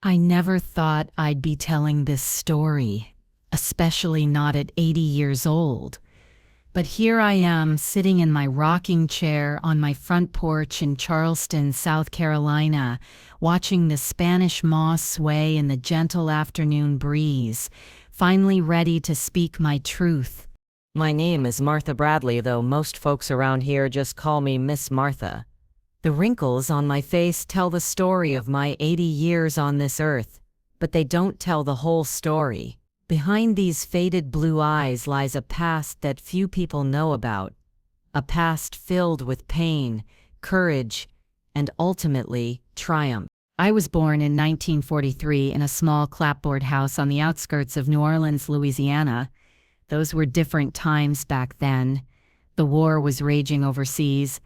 I never thought I'd be telling this story, especially not at 80 years old. But here I am sitting in my rocking chair on my front porch in Charleston, South Carolina, watching the Spanish moss sway in the gentle afternoon breeze, finally ready to speak my truth. My name is Martha Bradley, though most folks around here just call me Miss Martha. The wrinkles on my face tell the story of my 80 years on this earth, but they don't tell the whole story. Behind these faded blue eyes lies a past that few people know about, a past filled with pain, courage, and ultimately, triumph. I was born in 1943 in a small clapboard house on the outskirts of New Orleans, Louisiana. Those were different times back then. The war was raging overseas,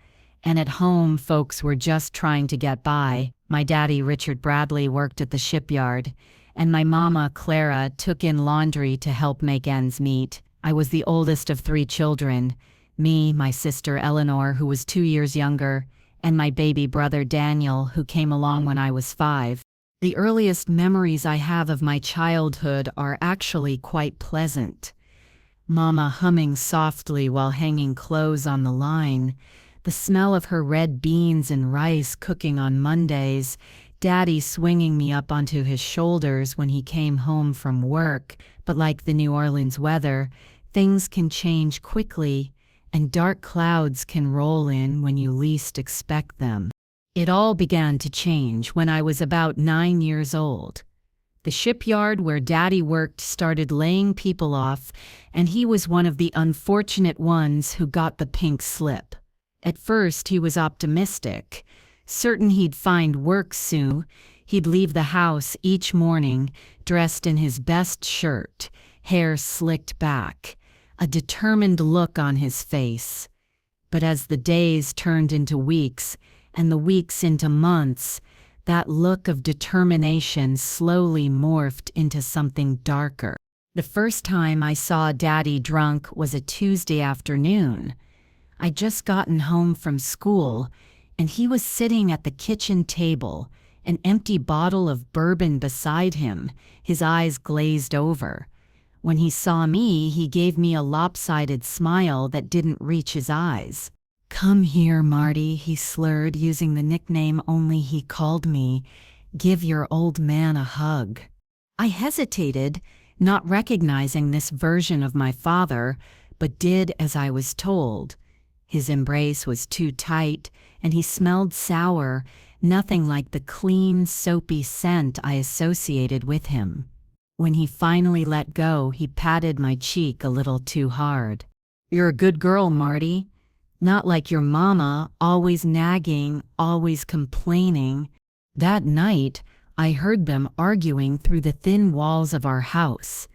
and at home folks were just trying to get by. My daddy, Richard Bradley, worked at the shipyard, and my mama, Clara, took in laundry to help make ends meet. I was the oldest of 3 children, me, my sister Eleanor, who was 2 years younger, and my baby brother Daniel, who came along when I was 5. The earliest memories I have of my childhood are actually quite pleasant. Mama humming softly while hanging clothes on the line, the smell of her red beans and rice cooking on Mondays, Daddy swinging me up onto his shoulders when he came home from work. But like the New Orleans weather, things can change quickly, and dark clouds can roll in when you least expect them. It all began to change when I was about 9 years old. The shipyard where Daddy worked started laying people off, and he was one of the unfortunate ones who got the pink slip. At first, he was optimistic. Certain he'd find work soon, he'd leave the house each morning, dressed in his best shirt, hair slicked back, a determined look on his face. But as the days turned into weeks, and the weeks into months, that look of determination slowly morphed into something darker. The first time I saw Daddy drunk was a Tuesday afternoon. I'd just gotten home from school, and he was sitting at the kitchen table, an empty bottle of bourbon beside him, his eyes glazed over. When he saw me, he gave me a lopsided smile that didn't reach his eyes. "Come here, Marty," he slurred, using the nickname only he called me. "Give your old man a hug." I hesitated, not recognizing this version of my father, but did as I was told. His embrace was too tight, and he smelled sour, nothing like the clean, soapy scent I associated with him. When he finally let go, he patted my cheek a little too hard. "You're a good girl, Marty. Not like your mama, always nagging, always complaining." That night, I heard them arguing through the thin walls of our house.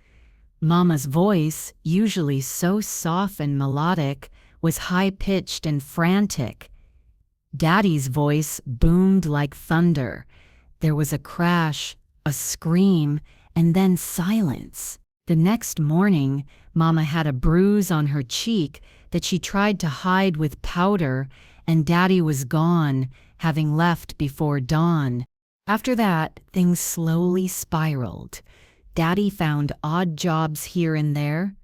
Mama's voice, usually so soft and melodic, was high-pitched and frantic. Daddy's voice boomed like thunder. There was a crash, a scream, and then silence. The next morning, Mama had a bruise on her cheek that she tried to hide with powder, and Daddy was gone, having left before dawn. After that, things slowly spiraled. Daddy found odd jobs here and there,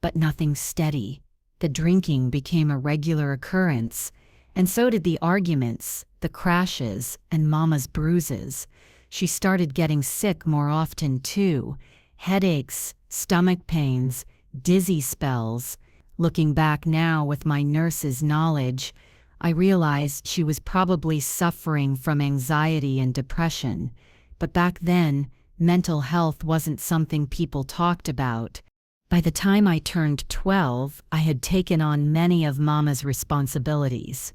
but nothing steady. The drinking became a regular occurrence, and so did the arguments, the crashes, and Mama's bruises. She started getting sick more often too. Headaches, stomach pains, dizzy spells. Looking back now with my nurse's knowledge, I realized she was probably suffering from anxiety and depression. But back then, mental health wasn't something people talked about. By the time I turned 12, I had taken on many of Mama's responsibilities.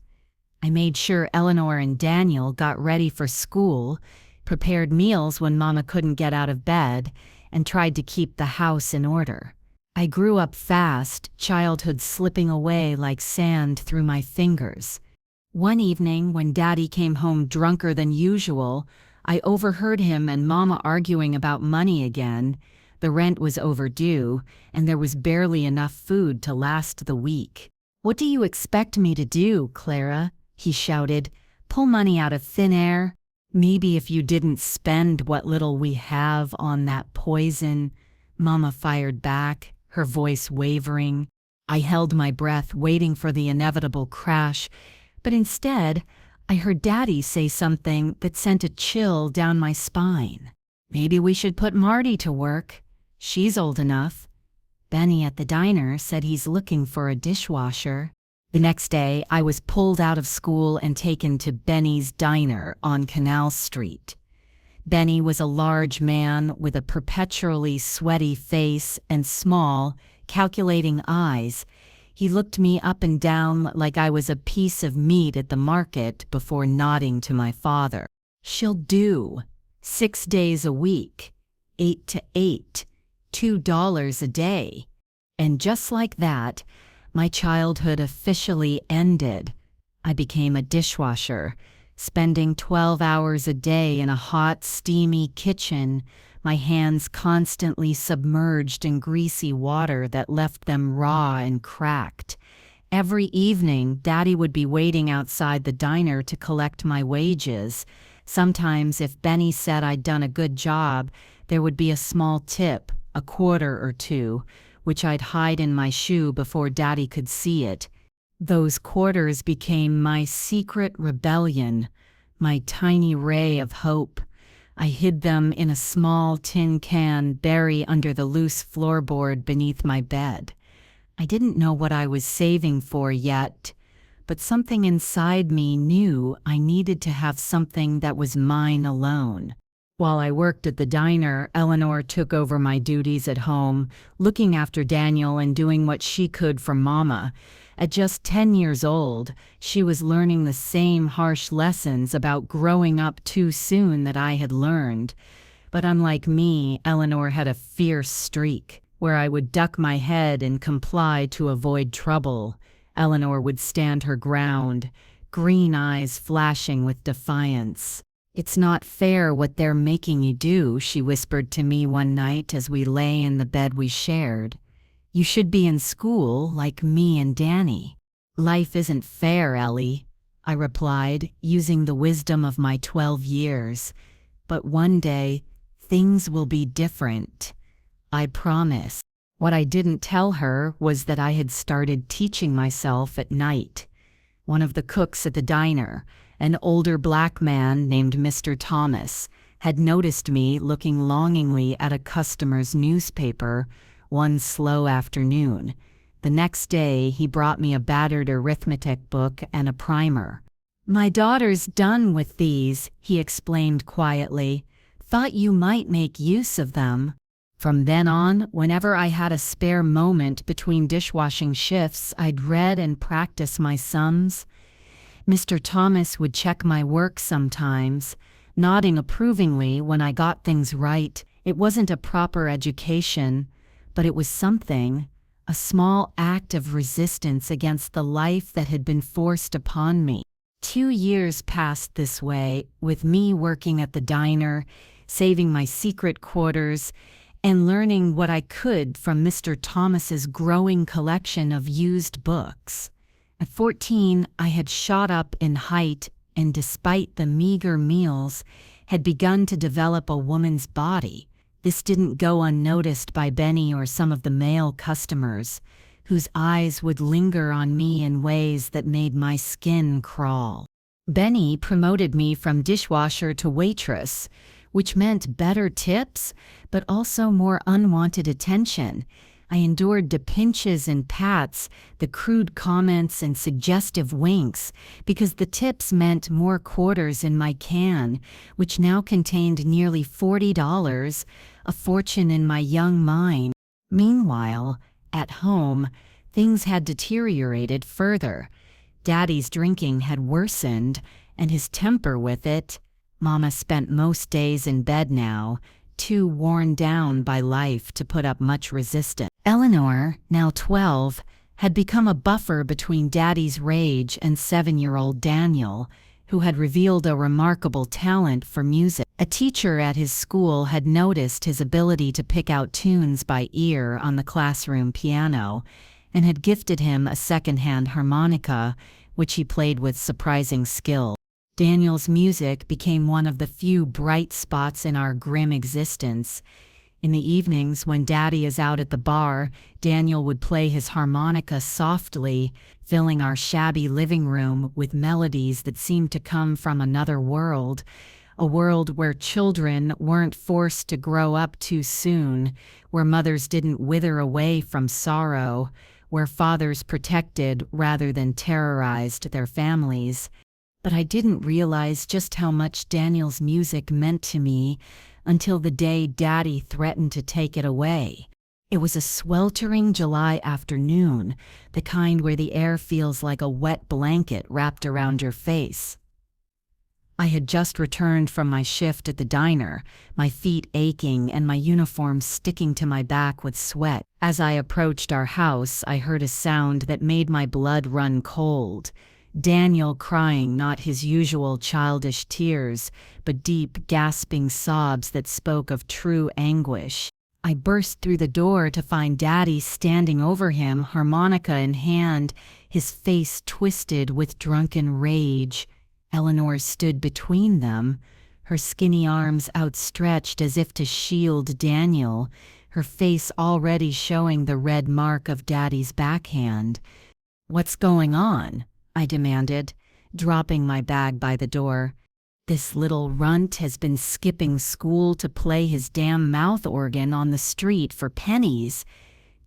I made sure Eleanor and Daniel got ready for school, prepared meals when Mama couldn't get out of bed, and tried to keep the house in order. I grew up fast, childhood slipping away like sand through my fingers. One evening, when Daddy came home drunker than usual, I overheard him and Mama arguing about money again. The rent was overdue, and there was barely enough food to last the week. "What do you expect me to do, Clara?" he shouted. "Pull money out of thin air?" Maybe if you didn't spend what little we have on that poison, Mama fired back, her voice wavering. I held my breath, waiting for the inevitable crash, but instead, I heard Daddy say something that sent a chill down my spine. Maybe we should put Marty to work. She's old enough. Benny at the diner said he's looking for a dishwasher. The next day, I was pulled out of school and taken to Benny's Diner on Canal Street. Benny was a large man with a perpetually sweaty face and small, calculating eyes. He looked me up and down like I was a piece of meat at the market before nodding to my father. "She'll do. 6 days a week. 8 to 8. $2 a day." And just like that, my childhood officially ended. I became a dishwasher, spending 12 hours a day in a hot, steamy kitchen, my hands constantly submerged in greasy water that left them raw and cracked. Every evening, Daddy would be waiting outside the diner to collect my wages. Sometimes, if Benny said I'd done a good job, there would be a small tip, a quarter or two, which I'd hide in my shoe before Daddy could see it. Those quarters became my secret rebellion, my tiny ray of hope. I hid them in a small tin can buried under the loose floorboard beneath my bed. I didn't know what I was saving for yet, but something inside me knew I needed to have something that was mine alone. While I worked at the diner, Eleanor took over my duties at home, looking after Daniel and doing what she could for Mama. At just 10 years old, she was learning the same harsh lessons about growing up too soon that I had learned. But unlike me, Eleanor had a fierce streak, where I would duck my head and comply to avoid trouble. Eleanor would stand her ground, green eyes flashing with defiance. "It's not fair what they're making you do," she whispered to me one night as we lay in the bed we shared. "You should be in school like me and Danny." "Life isn't fair, Ellie," I replied, using the wisdom of my 12 years. "But one day, things will be different. I promise." What I didn't tell her was that I had started teaching myself at night. One of the cooks at the diner, an older black man named Mr. Thomas, had noticed me looking longingly at a customer's newspaper one slow afternoon. The next day, he brought me a battered arithmetic book and a primer. "My daughter's done with these," he explained quietly. "Thought you might make use of them." From then on, whenever I had a spare moment between dishwashing shifts, I'd read and practice my sums. Mr. Thomas would check my work sometimes, nodding approvingly when I got things right. It wasn't a proper education, but it was something, a small act of resistance against the life that had been forced upon me. 2 years passed this way, with me working at the diner, saving my secret quarters, and learning what I could from Mr. Thomas's growing collection of used books. At 14, I had shot up in height and, despite the meager meals, had begun to develop a woman's body. This didn't go unnoticed by Benny or some of the male customers, whose eyes would linger on me in ways that made my skin crawl. Benny promoted me from dishwasher to waitress, which meant better tips, but also more unwanted attention. I endured the pinches and pats, the crude comments and suggestive winks, because the tips meant more quarters in my can, which now contained nearly $40, a fortune in my young mind. Meanwhile, at home, things had deteriorated further. Daddy's drinking had worsened, and his temper with it. Mama spent most days in bed now, too worn down by life to put up much resistance. Eleanor, now 12, had become a buffer between Daddy's rage and 7-year-old Daniel, who had revealed a remarkable talent for music. A teacher at his school had noticed his ability to pick out tunes by ear on the classroom piano, and had gifted him a second-hand harmonica, which he played with surprising skill. Daniel's music became one of the few bright spots in our grim existence. In the evenings, when Daddy is out at the bar, Daniel would play his harmonica softly, filling our shabby living room with melodies that seemed to come from another world, a world where children weren't forced to grow up too soon, where mothers didn't wither away from sorrow, where fathers protected rather than terrorized their families. But I didn't realize just how much Daniel's music meant to me until the day Daddy threatened to take it away. It was a sweltering July afternoon, the kind where the air feels like a wet blanket wrapped around your face. I had just returned from my shift at the diner, my feet aching and my uniform sticking to my back with sweat. As I approached our house, I heard a sound that made my blood run cold. Daniel crying, not his usual childish tears, but deep, gasping sobs that spoke of true anguish. I burst through the door to find Daddy standing over him, harmonica in hand, his face twisted with drunken rage. Eleanor stood between them, her skinny arms outstretched as if to shield Daniel, her face already showing the red mark of Daddy's backhand. "What's going on?" I demanded, dropping my bag by the door. "This little runt has been skipping school to play his damn mouth organ on the street for pennies,"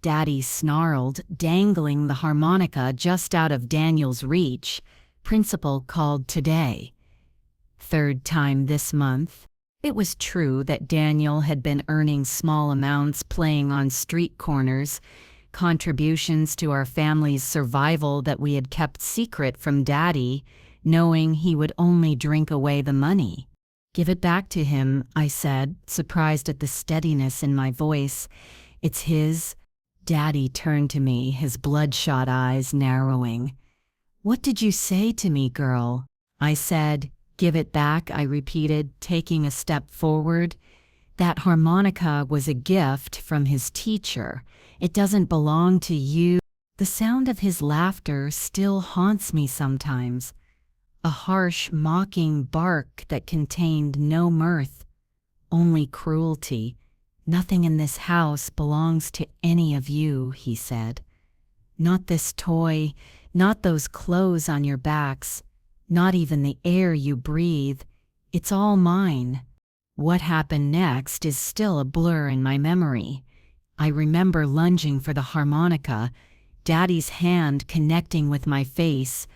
Daddy snarled, dangling the harmonica just out of Daniel's reach. "Principal called today." Third time this month. It was true that Daniel had been earning small amounts playing on street corners, contributions to our family's survival that we had kept secret from Daddy, knowing he would only drink away the money. "Give it back to him," I said, surprised at the steadiness in my voice. "It's his." Daddy turned to me, his bloodshot eyes narrowing. "What did you say to me, girl?" I said. "Give it back," I repeated, taking a step forward. "That harmonica was a gift from his teacher. It doesn't belong to you." The sound of his laughter still haunts me sometimes. A harsh, mocking bark that contained no mirth, only cruelty. "Nothing in this house belongs to any of you," he said. "Not this toy, not those clothes on your backs, not even the air you breathe. It's all mine." What happened next is still a blur in my memory. I remember lunging for the harmonica, Daddy's hand connecting with my face,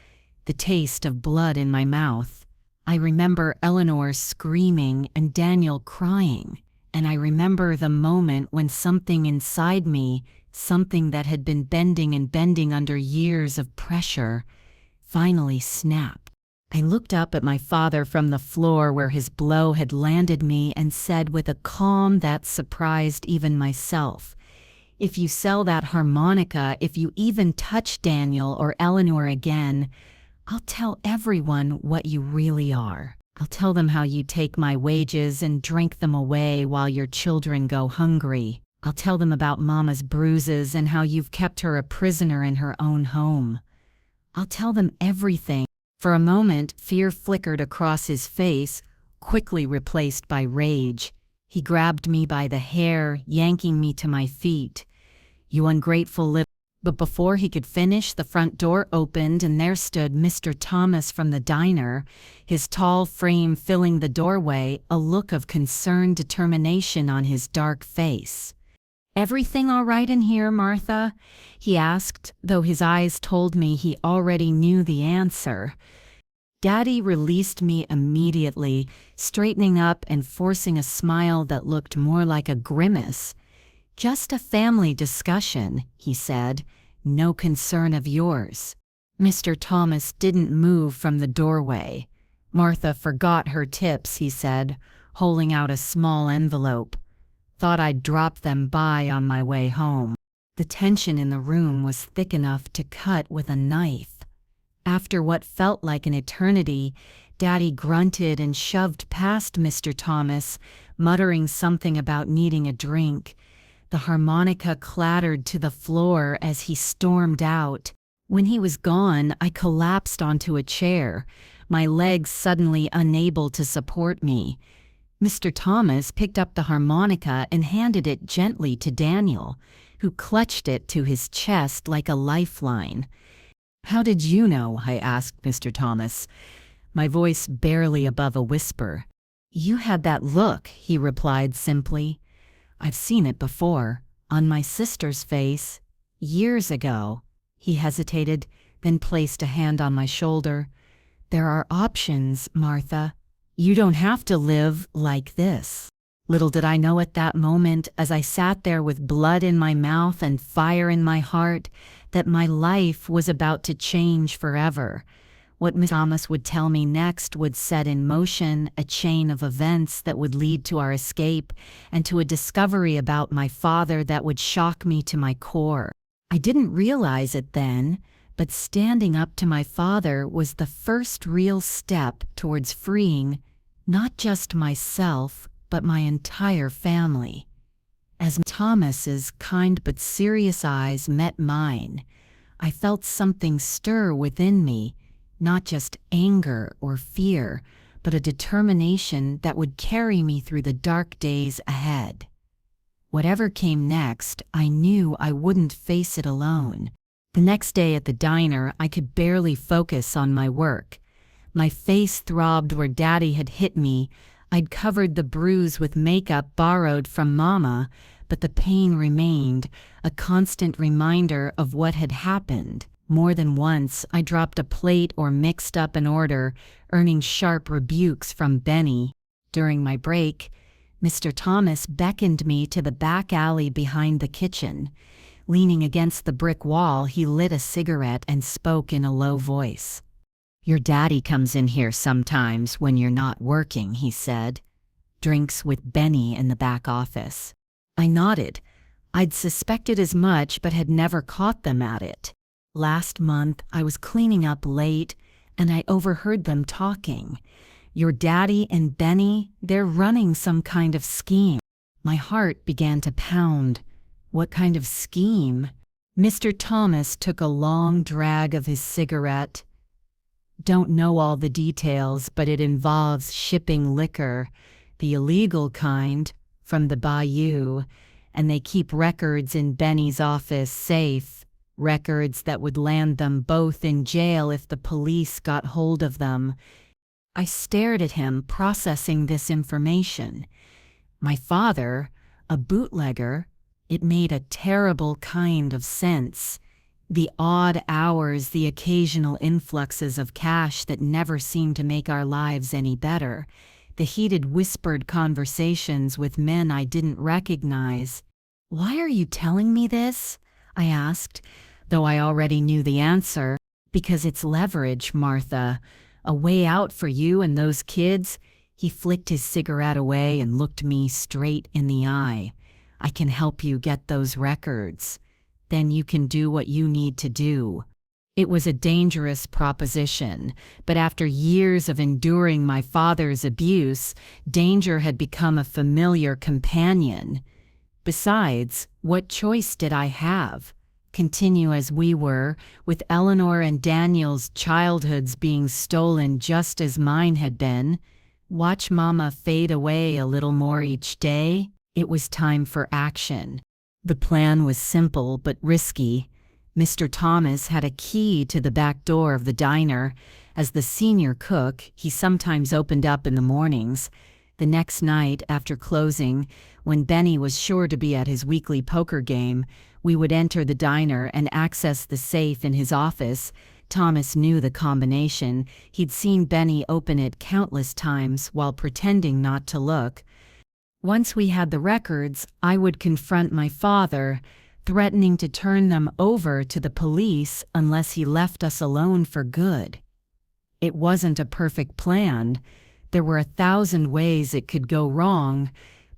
the taste of blood in my mouth. I remember Eleanor screaming and Daniel crying, and I remember the moment when something inside me, something that had been bending and bending under years of pressure, finally snapped. I looked up at my father from the floor where his blow had landed me and said with a calm that surprised even myself, "If you sell that harmonica, if you even touch Daniel or Eleanor again, I'll tell everyone what you really are. I'll tell them how you take my wages and drink them away while your children go hungry. I'll tell them about Mama's bruises and how you've kept her a prisoner in her own home. I'll tell them everything." For a moment, fear flickered across his face, quickly replaced by rage. He grabbed me by the hair, yanking me to my feet. "You ungrateful little—" But before he could finish, the front door opened and there stood Mr. Thomas from the diner, his tall frame filling the doorway, a look of concerned determination on his dark face. "Everything all right in here, Martha?" he asked, though his eyes told me he already knew the answer. Daddy released me immediately, straightening up and forcing a smile that looked more like a grimace. "Just a family discussion," he said. "No concern of yours." Mr. Thomas didn't move from the doorway. "Martha forgot her tips," he said, holding out a small envelope. "Thought I'd drop them by on my way home." The tension in the room was thick enough to cut with a knife. After what felt like an eternity, Daddy grunted and shoved past Mr. Thomas, muttering something about needing a drink. The harmonica clattered to the floor as he stormed out. When he was gone, I collapsed onto a chair. my legs suddenly unable to support me. Mr. Thomas picked up the harmonica and handed it gently to Daniel, who clutched it to his chest like a lifeline. "How did you know?" I asked Mr. Thomas, my voice barely above a whisper. "You had that look," he replied simply. "I've seen it before, on my sister's face, years ago." He hesitated, then placed a hand on my shoulder. "There are options, Martha. You don't have to live like this." Little did I know at that moment, as I sat there with blood in my mouth and fire in my heart, that my life was about to change forever. What Miss Thomas would tell me next would set in motion a chain of events that would lead to our escape and to a discovery about my father that would shock me to my core. I didn't realize it then, but standing up to my father was the first real step towards freeing not just myself, but my entire family. As Thomas's kind but serious eyes met mine, I felt something stir within me, not just anger or fear, but a determination that would carry me through the dark days ahead. Whatever came next, I knew I wouldn't face it alone. The next day at the diner, I could barely focus on my work. My face throbbed where Daddy had hit me. I'd covered the bruise with makeup borrowed from Mama, but the pain remained, a constant reminder of what had happened. More than once, I dropped a plate or mixed up an order, earning sharp rebukes from Benny. During my break, Mr. Thomas beckoned me to the back alley behind the kitchen. Leaning against the brick wall, he lit a cigarette and spoke in a low voice. "Your daddy comes in here sometimes when you're not working," he said. "Drinks with Benny in the back office." I nodded. I'd suspected as much but had never caught them at it. Last month, I was cleaning up late, and I overheard them talking. "Your daddy and Benny, they're running some kind of scheme." My heart began to pound. What kind of scheme? Mr. Thomas took a long drag of his cigarette. "Don't know all the details, but it involves shipping liquor, the illegal kind, from the bayou, and they keep records in Benny's office safe, records that would land them both in jail if the police got hold of them." I stared at him, processing this information. My father, a bootlegger, it made a terrible kind of sense. The odd hours, the occasional influxes of cash that never seemed to make our lives any better, the heated whispered conversations with men I didn't recognize. "Why are you telling me this?" I asked, though I already knew the answer. "Because it's leverage, Martha. A way out for you and those kids." He flicked his cigarette away and looked me straight in the eye. "I can help you get those records. Then you can do what you need to do." It was a dangerous proposition, but after years of enduring my father's abuse, danger had become a familiar companion. Besides, what choice did I have? Continue as we were, with Eleanor and Daniel's childhoods being stolen just as mine had been? Watch Mama fade away a little more each day? It was time for action. The plan was simple but risky. Mr. Thomas had a key to the back door of the diner. As the senior cook, he sometimes opened up in the mornings. The next night, after closing, when Benny was sure to be at his weekly poker game, we would enter the diner and access the safe in his office. Thomas knew the combination. He'd seen Benny open it countless times while pretending not to look. Once we had the records, I would confront my father, threatening to turn them over to the police unless he left us alone for good. It wasn't a perfect plan. There were 1,000 ways it could go wrong,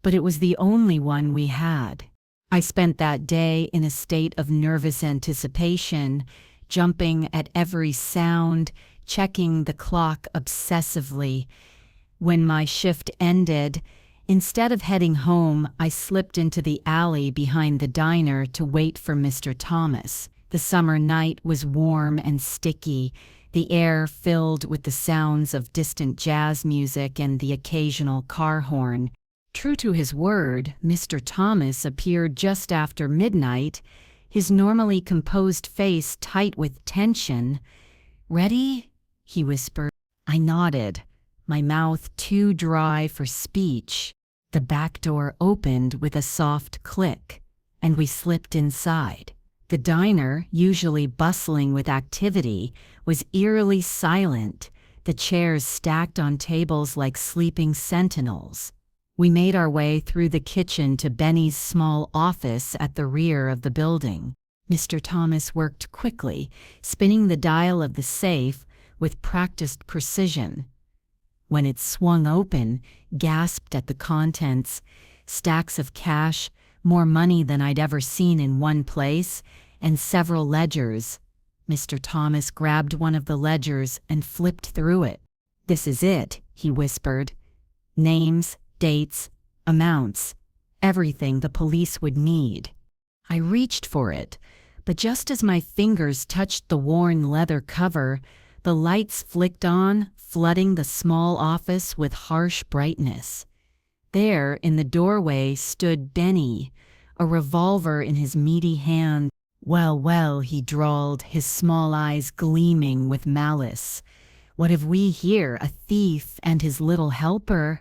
but it was the only one we had. I spent that day in a state of nervous anticipation, jumping at every sound, checking the clock obsessively. When my shift ended, instead of heading home, I slipped into the alley behind the diner to wait for Mr. Thomas. The summer night was warm and sticky. the air filled with the sounds of distant jazz music and the occasional car horn. True to his word, Mr. Thomas appeared just after midnight, his normally composed face tight with tension. "Ready?" he whispered. I nodded, my mouth too dry for speech. The back door opened with a soft click, and we slipped inside. The diner, usually bustling with activity, was eerily silent, the chairs stacked on tables like sleeping sentinels. We made our way through the kitchen to Benny's small office at the rear of the building. Mr. Thomas worked quickly, spinning the dial of the safe with practiced precision. When it swung open, gasped at the contents, stacks of cash, more money than I'd ever seen in one place, and several ledgers. Mr. Thomas grabbed one of the ledgers and flipped through it. "This is it," he whispered. "Names, dates, amounts, everything the police would need." I reached for it, but just as my fingers touched the worn leather cover, the lights flicked on, flooding the small office with harsh brightness. There, in the doorway, stood Benny, a revolver in his meaty hand. "Well, well," he drawled, his small eyes gleaming with malice. "What have we here, a thief and his little helper?"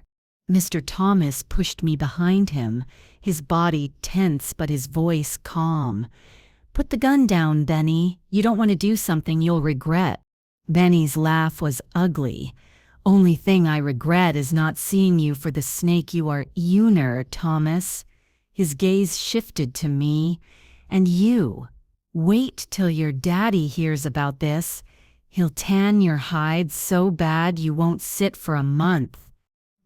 Mr. Thomas pushed me behind him, his body tense but his voice calm. "Put the gun down, Benny. You don't want to do something you'll regret." Benny's laugh was ugly. "Only thing I regret is not seeing you for the snake you are, Thomas." His gaze shifted to me. "And you. Wait till your daddy hears about this. He'll tan your hide so bad you won't sit for a month."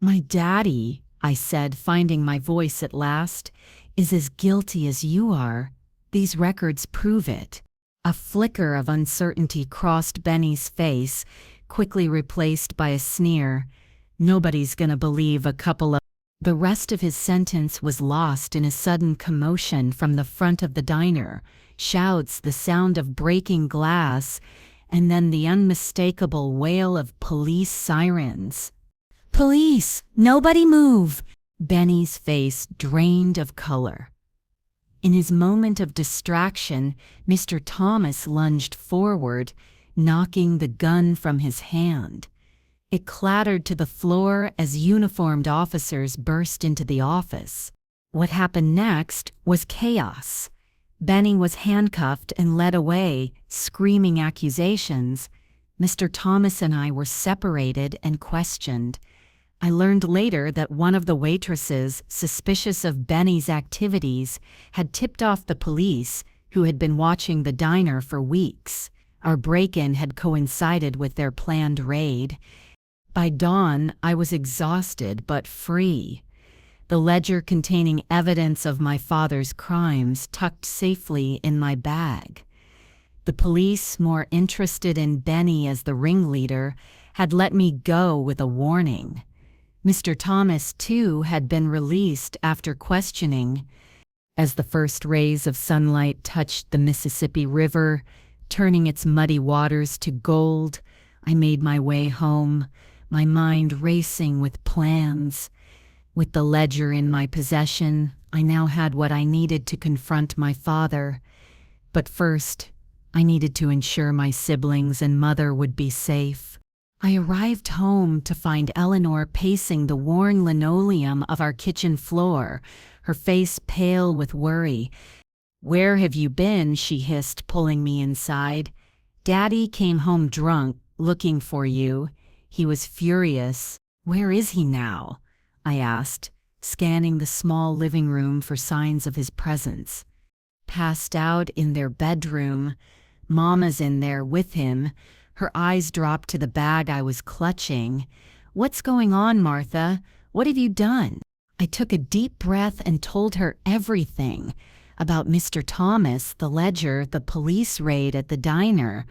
"My daddy," I said, finding my voice at last, "is as guilty as you are. These records prove it." A flicker of uncertainty crossed Benny's face, quickly replaced by a sneer. "Nobody's gonna believe a couple of—" The rest of his sentence was lost in a sudden commotion from the front of the diner, shouts, the sound of breaking glass, and then the unmistakable wail of police sirens. "Police! Nobody move!" Benny's face drained of color. In his moment of distraction, Mr. Thomas lunged forward, knocking the gun from his hand. It clattered to the floor as uniformed officers burst into the office. What happened next was chaos. Benny was handcuffed and led away, screaming accusations. Mr. Thomas and I were separated and questioned. I learned later that one of the waitresses, suspicious of Benny's activities, had tipped off the police, who had been watching the diner for weeks. Our break-in had coincided with their planned raid. By dawn, I was exhausted but free. The ledger containing evidence of my father's crimes tucked safely in my bag. The police, more interested in Benny as the ringleader, had let me go with a warning. Mr. Thomas, too, had been released after questioning. As the first rays of sunlight touched the Mississippi River, turning its muddy waters to gold, I made my way home, my mind racing with plans. With the ledger in my possession, I now had what I needed to confront my father. But first, I needed to ensure my siblings and mother would be safe. I arrived home to find Eleanor pacing the worn linoleum of our kitchen floor, her face pale with worry. "Where have you been?" she hissed, pulling me inside. "Daddy came home drunk, looking for you. He was furious." "Where is he now?" I asked, scanning the small living room for signs of his presence. "Passed out in their bedroom. Mama's in there with him." Her eyes dropped to the bag I was clutching. "What's going on, Martha? What have you done?" I took a deep breath and told her everything about Mr. Thomas, the ledger, the police raid at the diner.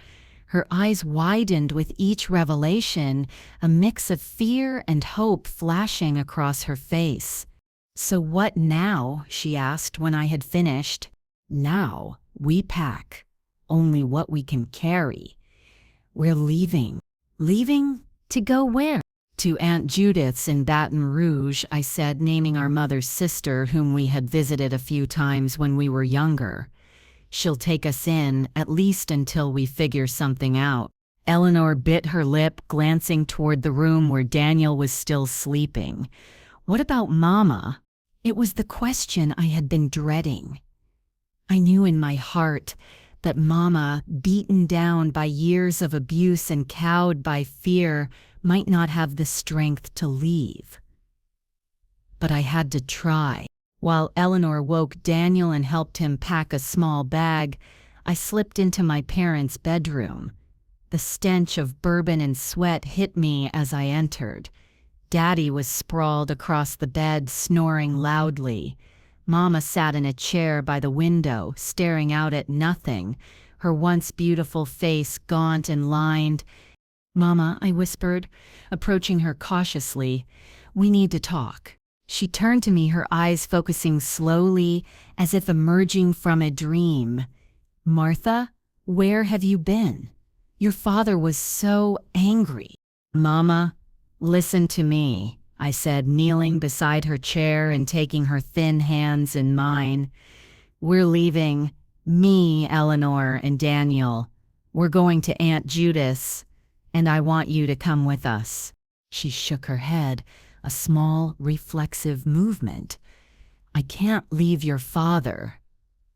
Her eyes widened with each revelation, a mix of fear and hope flashing across her face. "So what now?" she asked when I had finished. "Now we pack. Only what we can carry. We're leaving. Leaving? To go where? To Aunt Judith's in Baton Rouge, I said, naming our mother's sister whom we had visited a few times when we were younger. She'll take us in, at least until we figure something out. Eleanor bit her lip, glancing toward the room where Daniel was still sleeping. What about Mama? It was the question I had been dreading. I knew in my heart that Mama, beaten down by years of abuse and cowed by fear, might not have the strength to leave. But I had to try. While Eleanor woke Daniel and helped him pack a small bag, I slipped into my parents' bedroom. The stench of bourbon and sweat hit me as I entered. Daddy was sprawled across the bed, snoring loudly. Mama sat in a chair by the window, staring out at nothing, her once beautiful face gaunt and lined. "Mama," I whispered, approaching her cautiously, "we need to talk." She turned to me, her eyes focusing slowly, as if emerging from a dream. "Martha, where have you been? Your father was so angry." "Mama, listen to me," I said, kneeling beside her chair and taking her thin hands in mine. "We're leaving. Me, Eleanor, and Daniel. We're going to Aunt Judith's, and I want you to come with us." She shook her head, a small, reflexive movement. "I can't leave your father.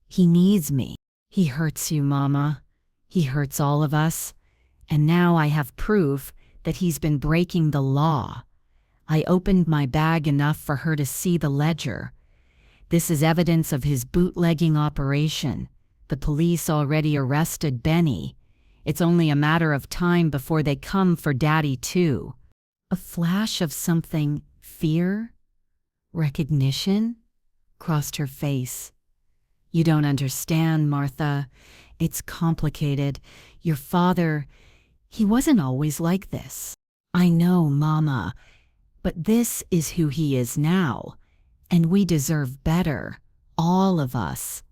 He needs me. He hurts you, Mama. He hurts all of us. And now I have proof that he's been breaking the law." I opened my bag enough for her to see the ledger. "This is evidence of his bootlegging operation. The police already arrested Benny. It's only a matter of time before they come for Daddy too." A flash of something, fear, recognition, crossed her face. "You don't understand, Martha. It's complicated. Your father, he wasn't always like this." "I know, Mama, but this is who he is now, and we deserve better, all of us."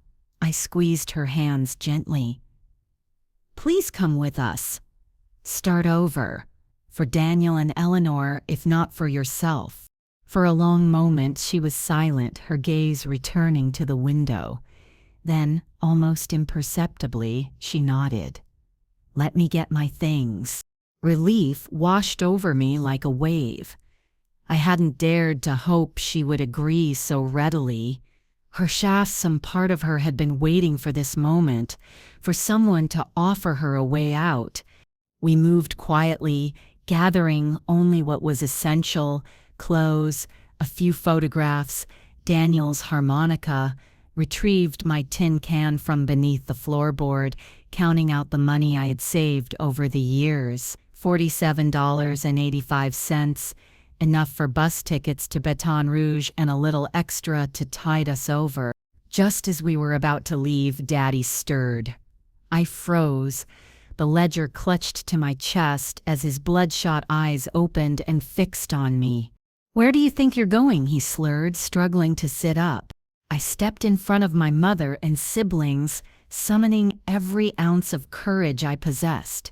I squeezed her hands gently. "Please come with us. Start over. For Daniel and Eleanor, if not for yourself." For a long moment she was silent, her gaze returning to the window. Then, almost imperceptibly, she nodded. "Let me get my things." Relief washed over me like a wave. I hadn't dared to hope she would agree so readily. Perhaps some part of her had been waiting for this moment, for someone to offer her a way out. We moved quietly, gathering only what was essential: clothes, a few photographs, Daniel's harmonica, retrieved my tin can from beneath the floorboard, counting out the money I had saved over the years. $47.85, enough for bus tickets to Baton Rouge and a little extra to tide us over. Just as we were about to leave, Daddy stirred. I froze. The ledger clutched to my chest as his bloodshot eyes opened and fixed on me. "Where do you think you're going?" he slurred, struggling to sit up. I stepped in front of my mother and siblings, summoning every ounce of courage I possessed.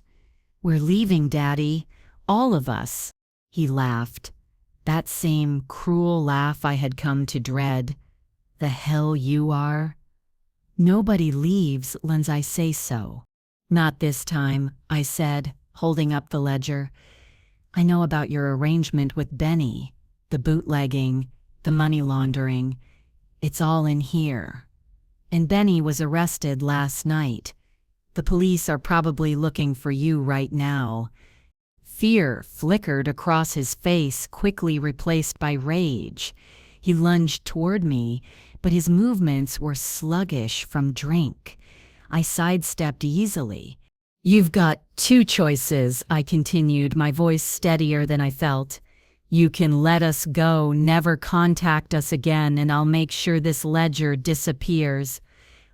"We're leaving, Daddy. All of us." He laughed. That same cruel laugh I had come to dread. "The hell you are." "Nobody leaves unless I say so." "Not this time," I said, holding up the ledger. "I know about your arrangement with Benny, the bootlegging, the money laundering. It's all in here. And Benny was arrested last night. The police are probably looking for you right now." Fear flickered across his face, quickly replaced by rage. He lunged toward me, but his movements were sluggish from drink. I sidestepped easily. "You've got two choices," I continued, my voice steadier than I felt. "You can let us go, never contact us again, and I'll make sure this ledger disappears.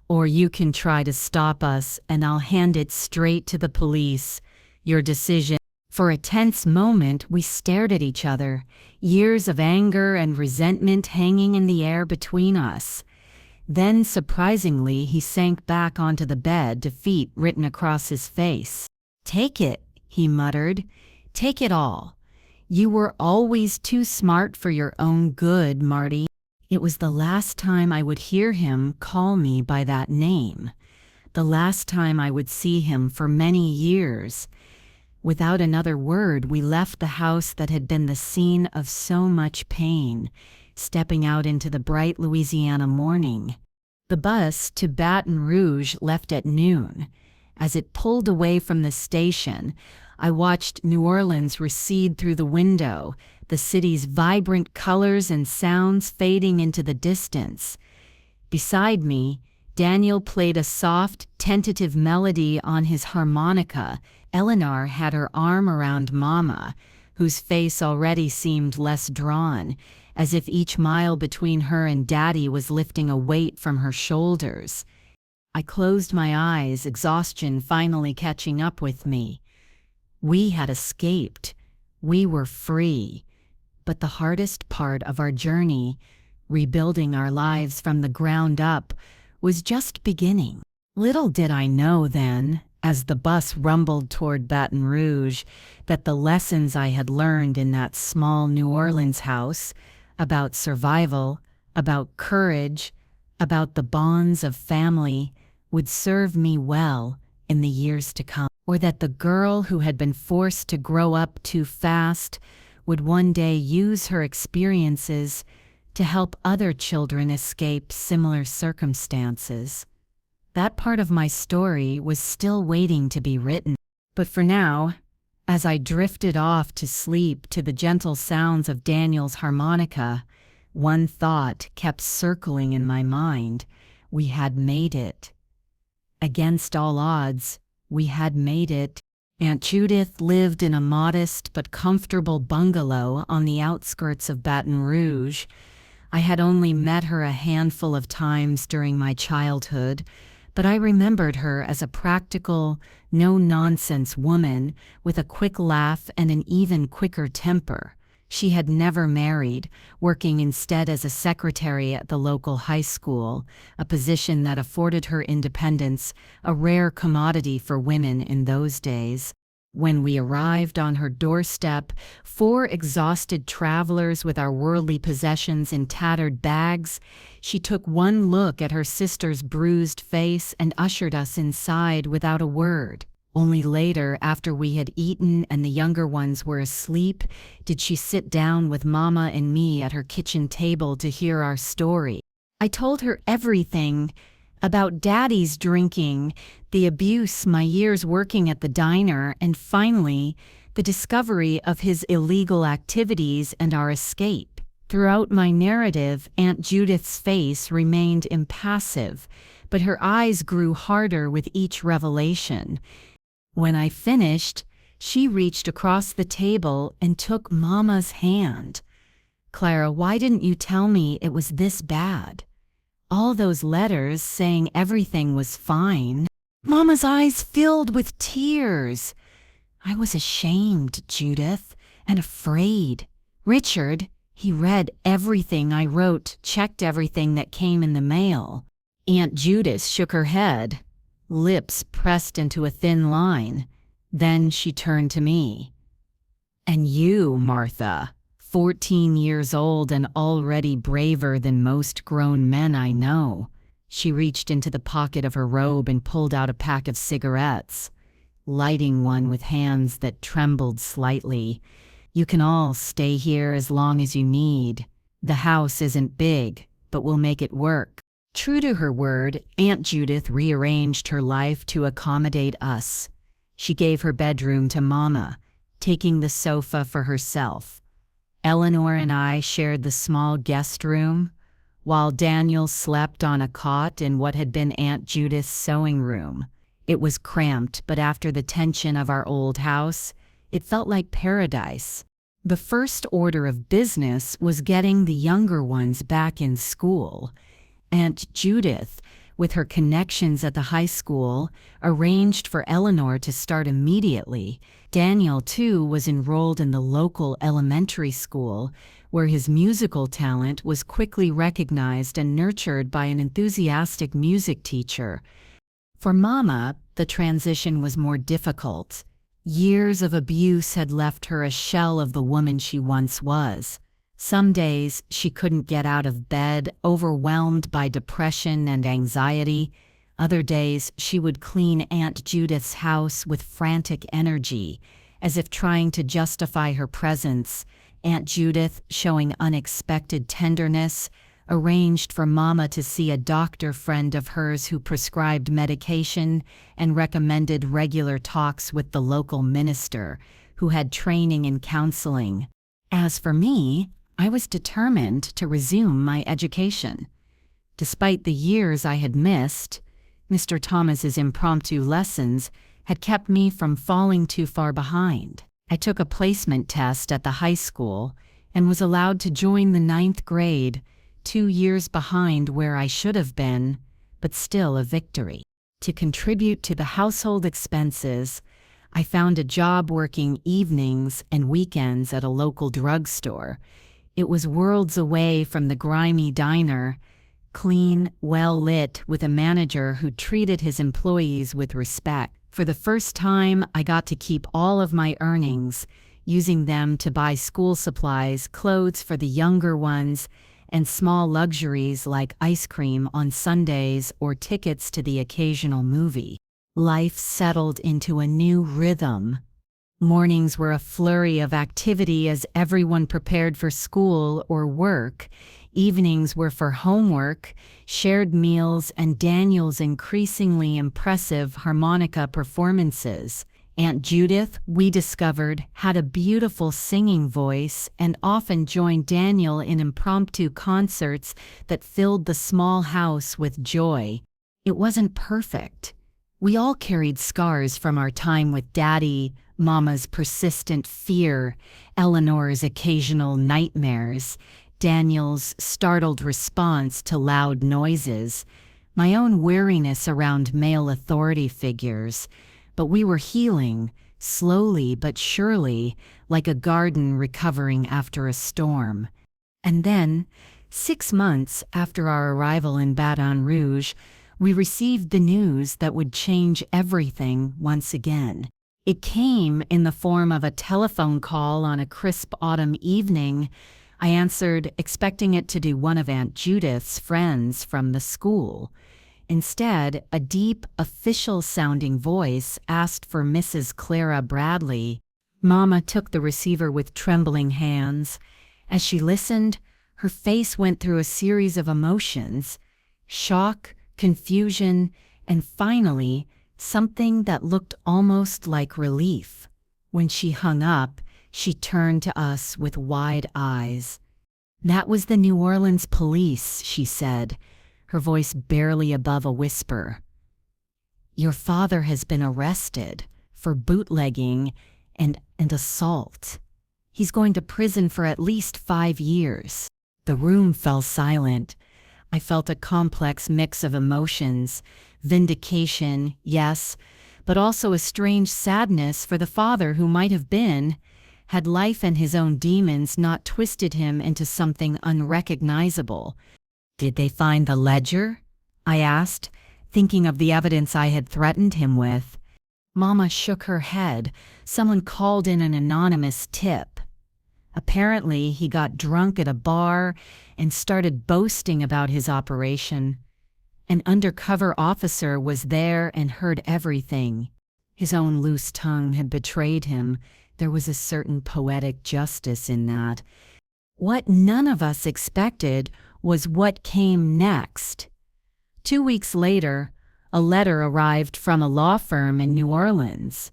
Or you can try to stop us, and I'll hand it straight to the police. Your decision." For a tense moment, we stared at each other, years of anger and resentment hanging in the air between us. Then, surprisingly, he sank back onto the bed, defeat written across his face. "Take it," he muttered. "Take it all. You were always too smart for your own good, Marty." It was the last time I would hear him call me by that name, the last time I would see him for many years. Without another word, we left the house that had been the scene of so much pain, stepping out into the bright Louisiana morning. The bus to Baton Rouge left at noon. As it pulled away from the station, I watched New Orleans recede through the window, the city's vibrant colors and sounds fading into the distance. Beside me, Daniel played a soft, tentative melody on his harmonica. Eleanor had her arm around Mama, whose face already seemed less drawn, as if each mile between her and Daddy was lifting a weight from her shoulders. I closed my eyes, exhaustion finally catching up with me. We had escaped. We were free. But the hardest part of our journey, rebuilding our lives from the ground up, was just beginning. Little did I know then, as the bus rumbled toward Baton Rouge, that the lessons I had learned in that small New Orleans house, about survival, about courage, about the bonds of family, would serve me well in the years to come. Or that the girl who had been forced to grow up too fast would one day use her experiences to help other children escape similar circumstances. That part of my story was still waiting to be written. But for now, as I drifted off to sleep to the gentle sounds of Daniel's harmonica, one thought kept circling in my mind. We had made it. Against all odds, we had made it. Aunt Judith lived in a modest but comfortable bungalow on the outskirts of Baton Rouge. I had only met her a handful of times during my childhood, but I remembered her as a practical, no-nonsense woman with a quick laugh and an even quicker temper. She had never married, working instead as a secretary at the local high school, a position that afforded her independence, a rare commodity for women in those days. When we arrived on her doorstep, 4 exhausted travelers with our worldly possessions in tattered bags, she took one look at her sister's bruised face and ushered us inside without a word. Only later, after we had eaten and the younger ones were asleep, did she sit down with Mama and me at her kitchen table to hear our story. I told her everything about Daddy's drinking, the abuse, my years working at the diner, and finally, the discovery of his illegal activities and our escape. Throughout my narrative, Aunt Judith's face remained impassive, but her eyes grew harder with each revelation. When I finished, she reached across the table and took Mama's hand. "Clara, why didn't you tell me it was this bad? All those letters saying everything was fine." Mama's eyes filled with tears. "I was ashamed, Judith, and afraid. Richard, he read everything I wrote, checked everything that came in the mail." Aunt Judith shook her head, lips pressed into a thin line. Then she turned to me. "And you, Martha, 14 years old and already braver than most grown men I know." She reached into the pocket of her robe and pulled out a pack of cigarettes, lighting one with hands that trembled slightly. "You can all stay here as long as you need. The house isn't big, but we'll make it work." True to her word, Aunt Judith rearranged her life to accommodate us. She gave her bedroom to Mama, taking the sofa for herself. Eleanor and I shared the small guest room, while Daniel slept on a cot in what had been Aunt Judith's sewing room. It was cramped, but after the tension of our old house, it felt like paradise. The first order of business was getting the younger ones back in school. Aunt Judith, with her connections at the high school, arranged for Eleanor to start immediately. Daniel, too, was enrolled in the local elementary school, where his musical talent was quickly recognized and nurtured by an enthusiastic music teacher. For Mama, the transition was more difficult. Years of abuse had left her a shell of the woman she once was. Some days she couldn't get out of bed, overwhelmed by depression and anxiety. Other days she would clean Aunt Judith's house with frantic energy, as if trying to justify her presence. Aunt Judith, showing unexpected tenderness, arranged for Mama to see a doctor friend of hers who prescribed medication and recommended regular talks with the local minister, who had training in counseling. As for me, I was determined to resume my education. Despite the years I had missed, Mr. Thomas's impromptu lessons had kept me from falling too far behind. I took a placement test at the high school and was allowed to join the 9th grade, 2 years behind where I should have been, but still a victory. To contribute to the household expenses, I found a job working evenings and weekends at a local drugstore. It was worlds away from the grimy diner, clean, well-lit, with a manager who treated his employees with respect. For the first time, I got to keep all of my earnings, using them to buy school supplies, clothes for the younger ones, and small luxuries like ice cream on Sundays or tickets to the occasional movie. Life settled into a new rhythm. Mornings were a flurry of activity as everyone prepared for school or work. Evenings were for homework, shared meals, and Daniel's increasingly impressive harmonica performances. Aunt Judith, we discovered, had a beautiful singing voice and often joined Daniel in impromptu concerts that filled the small house with joy. It wasn't perfect. We all carried scars from our time with Daddy, Mama's persistent fear, Eleanor's occasional nightmares, Daniel's startled response to loud noises, my own wariness around male authority figures. But we were healing, slowly but surely, like a garden recovering after a storm. And then, 6 months after our arrival in Baton Rouge, we received the news that would change everything once again. It came in the form of a telephone call on a crisp autumn evening. I answered, expecting it to be one of Aunt Judith's friends from the school. Instead, a deep, official-sounding voice asked for Mrs. Clara Bradley. Mama took the receiver with trembling hands. As she listened, her face went through a series of emotions: shock, confusion, and finally, something that looked almost like relief. When she hung up, she turned to us with wide eyes. "That was the New Orleans police," she said, her voice barely above a whisper. "Your father has been arrested for bootlegging and assault. He's going to prison for at least 5 years." The room fell silent. I felt a complex mix of emotions: vindication, yes, but also a strange sadness for the father who might have been, had life and his own demons not twisted him into something unrecognizable. "Did they find the ledger?" I asked, thinking of the evidence I had threatened him with. Mama shook her head. Someone called in an anonymous tip. Apparently, he got drunk at a bar and started boasting about his operation. An undercover officer was there and heard everything. His own loose tongue had betrayed him. There was a certain poetic justice in that. What none of us expected was what came next. 2 weeks later, a letter arrived from a law firm in New Orleans.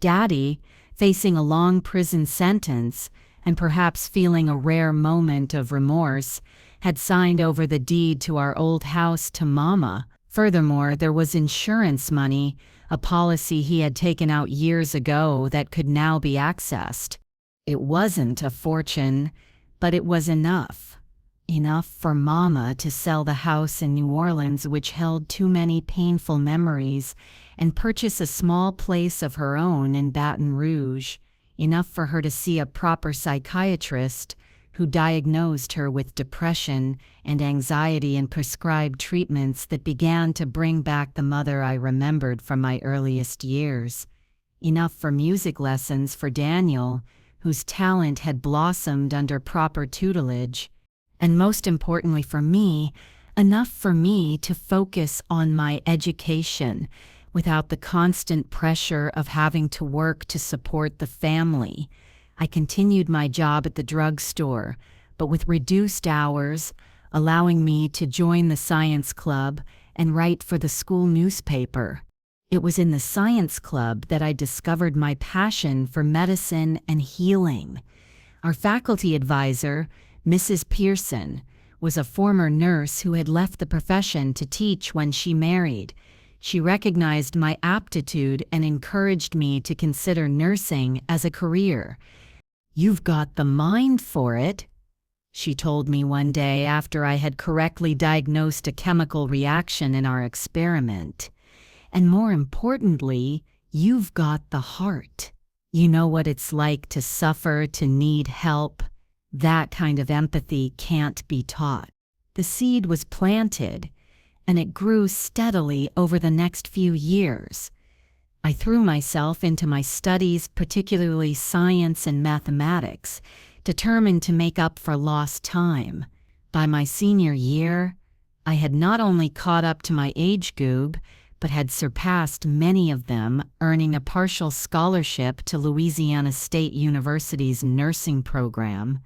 Daddy, facing a long prison sentence and perhaps feeling a rare moment of remorse, had signed over the deed to our old house to Mama. Furthermore, there was insurance money, a policy he had taken out years ago that could now be accessed. It wasn't a fortune, but it was enough. Enough for Mama to sell the house in New Orleans, which held too many painful memories, and purchase a small place of her own in Baton Rouge. Enough for her to see a proper psychiatrist who diagnosed her with depression and anxiety and prescribed treatments that began to bring back the mother I remembered from my earliest years. enough for music lessons for Daniel, whose talent had blossomed under proper tutelage, and most importantly for me, enough for me to focus on my education without the constant pressure of having to work to support the family. I continued my job at the drugstore, but with reduced hours, allowing me to join the science club and write for the school newspaper. It was in the science club that I discovered my passion for medicine and healing. Our faculty advisor, Mrs. Pearson, was a former nurse who had left the profession to teach when she married. She recognized my aptitude and encouraged me to consider nursing as a career. "You've got the mind for it," she told me one day after I had correctly diagnosed a chemical reaction in our experiment. "And more importantly, you've got the heart. You know what it's like to suffer, to need help. That kind of empathy can't be taught." The seed was planted, and it grew steadily over the next few years. I threw myself into my studies, particularly science and mathematics, determined to make up for lost time. By my senior year, I had not only caught up to my age group, but had surpassed many of them, earning a partial scholarship to Louisiana State University's nursing program.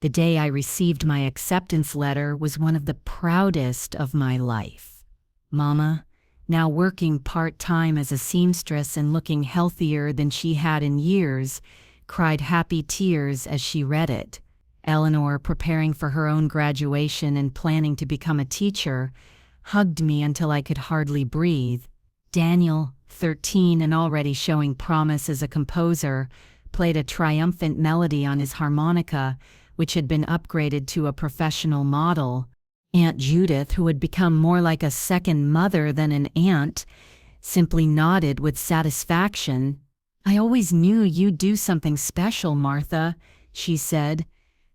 The day I received my acceptance letter was one of the proudest of my life. Mama, now working part-time as a seamstress and looking healthier than she had in years, cried happy tears as she read it. Eleanor, preparing for her own graduation and planning to become a teacher, hugged me until I could hardly breathe. Daniel, 13 and already showing promise as a composer, played a triumphant melody on his harmonica, which had been upgraded to a professional model. Aunt Judith, who had become more like a second mother than an aunt, simply nodded with satisfaction. "I always knew you'd do something special, Martha," she said.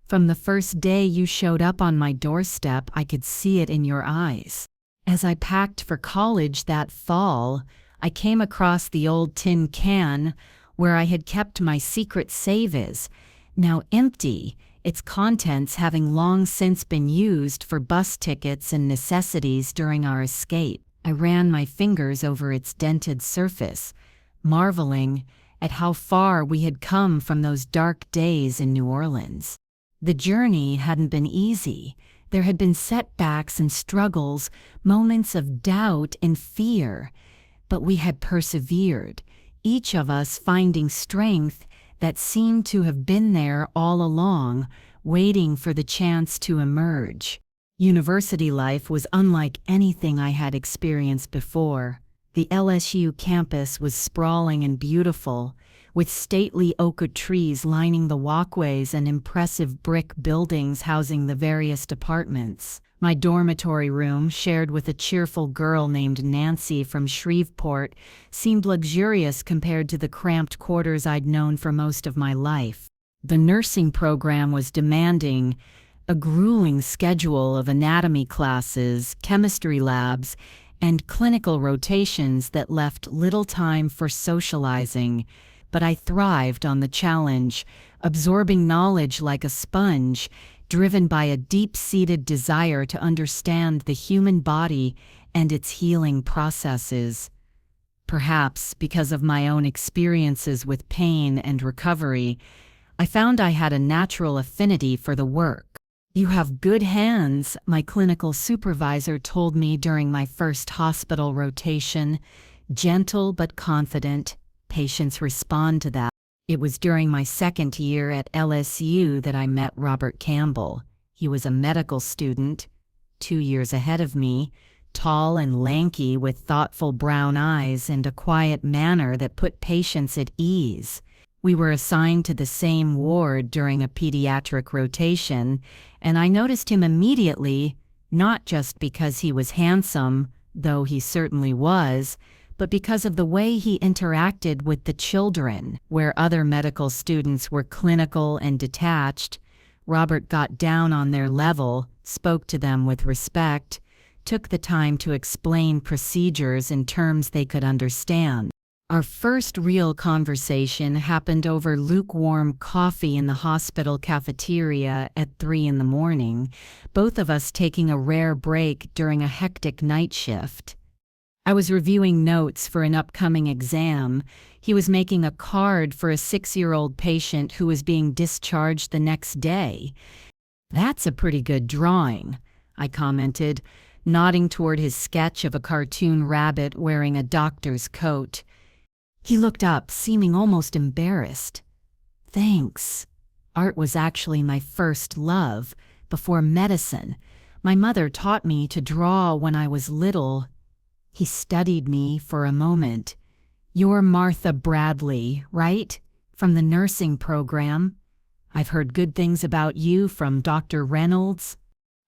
"From the first day you showed up on my doorstep, I could see it in your eyes." As I packed for college that fall, I came across the old tin can where I had kept my secret savings, now empty, its contents having long since been used for bus tickets and necessities during our escape. I ran my fingers over its dented surface, marveling at how far we had come from those dark days in New Orleans. The journey hadn't been easy. There had been setbacks and struggles, moments of doubt and fear, but we had persevered, each of us finding strength that seemed to have been there all along, waiting for the chance to emerge. University life was unlike anything I had experienced before. The LSU campus was sprawling and beautiful, with stately oak trees lining the walkways and impressive brick buildings housing the various departments. My dormitory room, shared with a cheerful girl named Nancy from Shreveport, seemed luxurious compared to the cramped quarters I'd known for most of my life. The nursing program was demanding, a grueling schedule of anatomy classes, chemistry labs, and clinical rotations that left little time for socializing, but I thrived on the challenge, absorbing knowledge like a sponge, driven by a deep-seated desire to understand the human body and its healing processes. Perhaps because of my own experiences with pain and recovery, I found I had a natural affinity for the work. "You have good hands," my clinical supervisor told me during my first hospital rotation. "Gentle but confident. Patients respond to that." It was during my second year at LSU that I met Robert Campbell. He was a medical student, 2 years ahead of me, tall and lanky with thoughtful brown eyes and a quiet manner that put patients at ease. We were assigned to the same ward during a pediatric rotation, and I noticed him immediately, not just because he was handsome, though he certainly was, but because of the way he interacted with the children. Where other medical students were clinical and detached, Robert got down on their level, spoke to them with respect, took the time to explain procedures in terms they could understand. Our first real conversation happened over lukewarm coffee in the hospital cafeteria at 3 in the morning, both of us taking a rare break during a hectic night shift. I was reviewing notes for an upcoming exam. He was making a card for a 6-year-old patient who was being discharged the next day. "That's a pretty good drawing," I commented, nodding toward his sketch of a cartoon rabbit wearing a doctor's coat. He looked up, seeming almost embarrassed. "Thanks. Art was actually my first love, before medicine. My mother taught me to draw when I was little." He studied me for a moment. "You're Martha Bradley, right? From the nursing program? I've heard good things about you from Dr. Reynolds."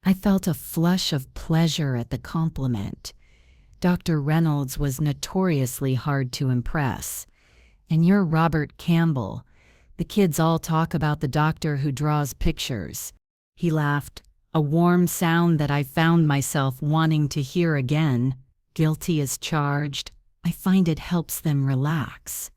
I felt a flush of pleasure at the compliment. Dr. Reynolds was notoriously hard to impress. "And you're Robert Campbell. The kids all talk about the doctor who draws pictures." He laughed, a warm sound that I found myself wanting to hear again. "Guilty as charged. I find it helps them relax.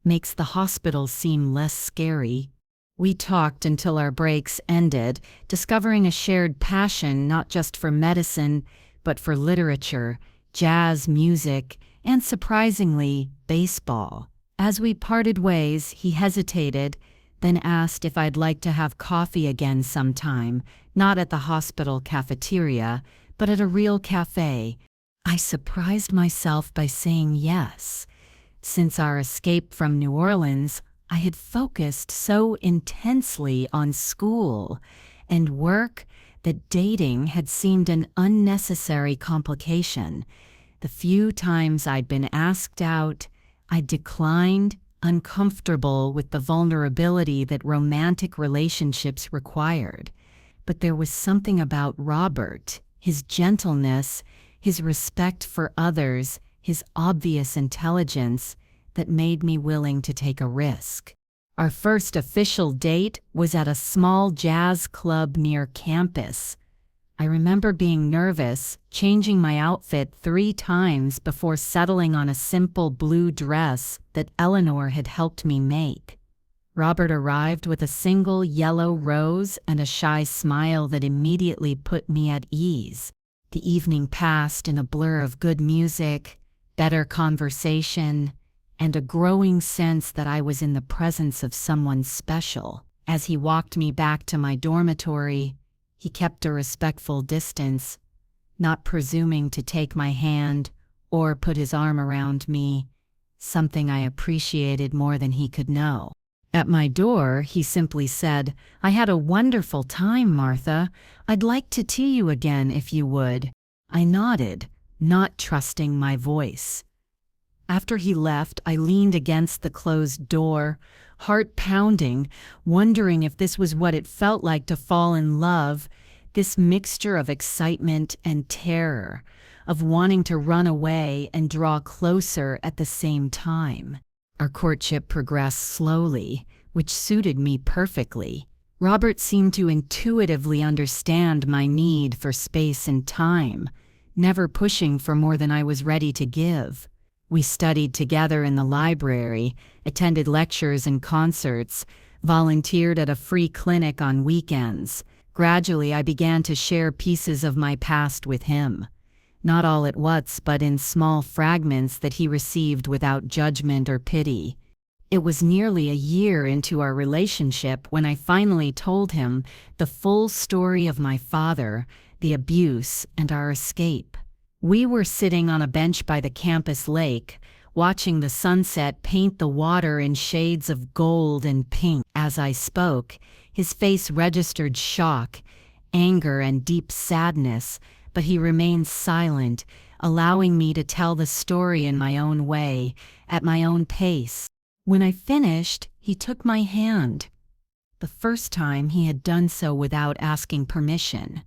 Makes the hospital seem less scary." We talked until our breaks ended, discovering a shared passion not just for medicine, but for literature, jazz music, and surprisingly, baseball. As we parted ways, he hesitated, then asked if I'd like to have coffee again sometime, not at the hospital cafeteria, but at a real cafe. I surprised myself by saying yes. Since our escape from New Orleans, I had focused so intensely on school and work that dating had seemed an unnecessary complication. The few times I'd been asked out, I declined, uncomfortable with the vulnerability that romantic relationships required. But there was something about Robert, his gentleness, his respect for others, his obvious intelligence, that made me willing to take a risk. Our first official date was at a small jazz club near campus. I remember being nervous, changing my outfit 3 times before settling on a simple blue dress that Eleanor had helped me make. Robert arrived with a single yellow rose and a shy smile that immediately put me at ease. The evening passed in a blur of good music, better conversation, and a growing sense that I was in the presence of someone special. As he walked me back to my dormitory, he kept a respectful distance, not presuming to take my hand or put his arm around me, something I appreciated more than he could know. At my door, he simply said, "I had a wonderful time, Martha. I'd like to tea you again if you would." I nodded, not trusting my voice. After he left, I leaned against the closed door, heart pounding, wondering if this was what it felt like to fall in love, this mixture of excitement and terror, of wanting to run away and draw closer at the same time. Our courtship progressed slowly, which suited me perfectly. Robert seemed to intuitively understand my need for space and time, never pushing for more than I was ready to give. We studied together in the library, attended lectures and concerts, volunteered at a free clinic on weekends. Gradually, I began to share pieces of my past with him. Not all at once, but in small fragments that he received without judgment or pity. It was nearly a year into our relationship when I finally told him the full story of my father, the abuse, and our escape. We were sitting on a bench by the campus lake, watching the sunset paint the water in shades of gold and pink. As I spoke, his face registered shock, anger, and deep sadness, but he remained silent, allowing me to tell the story in my own way, at my own pace. When I finished, he took my hand. The first time he had done so without asking permission.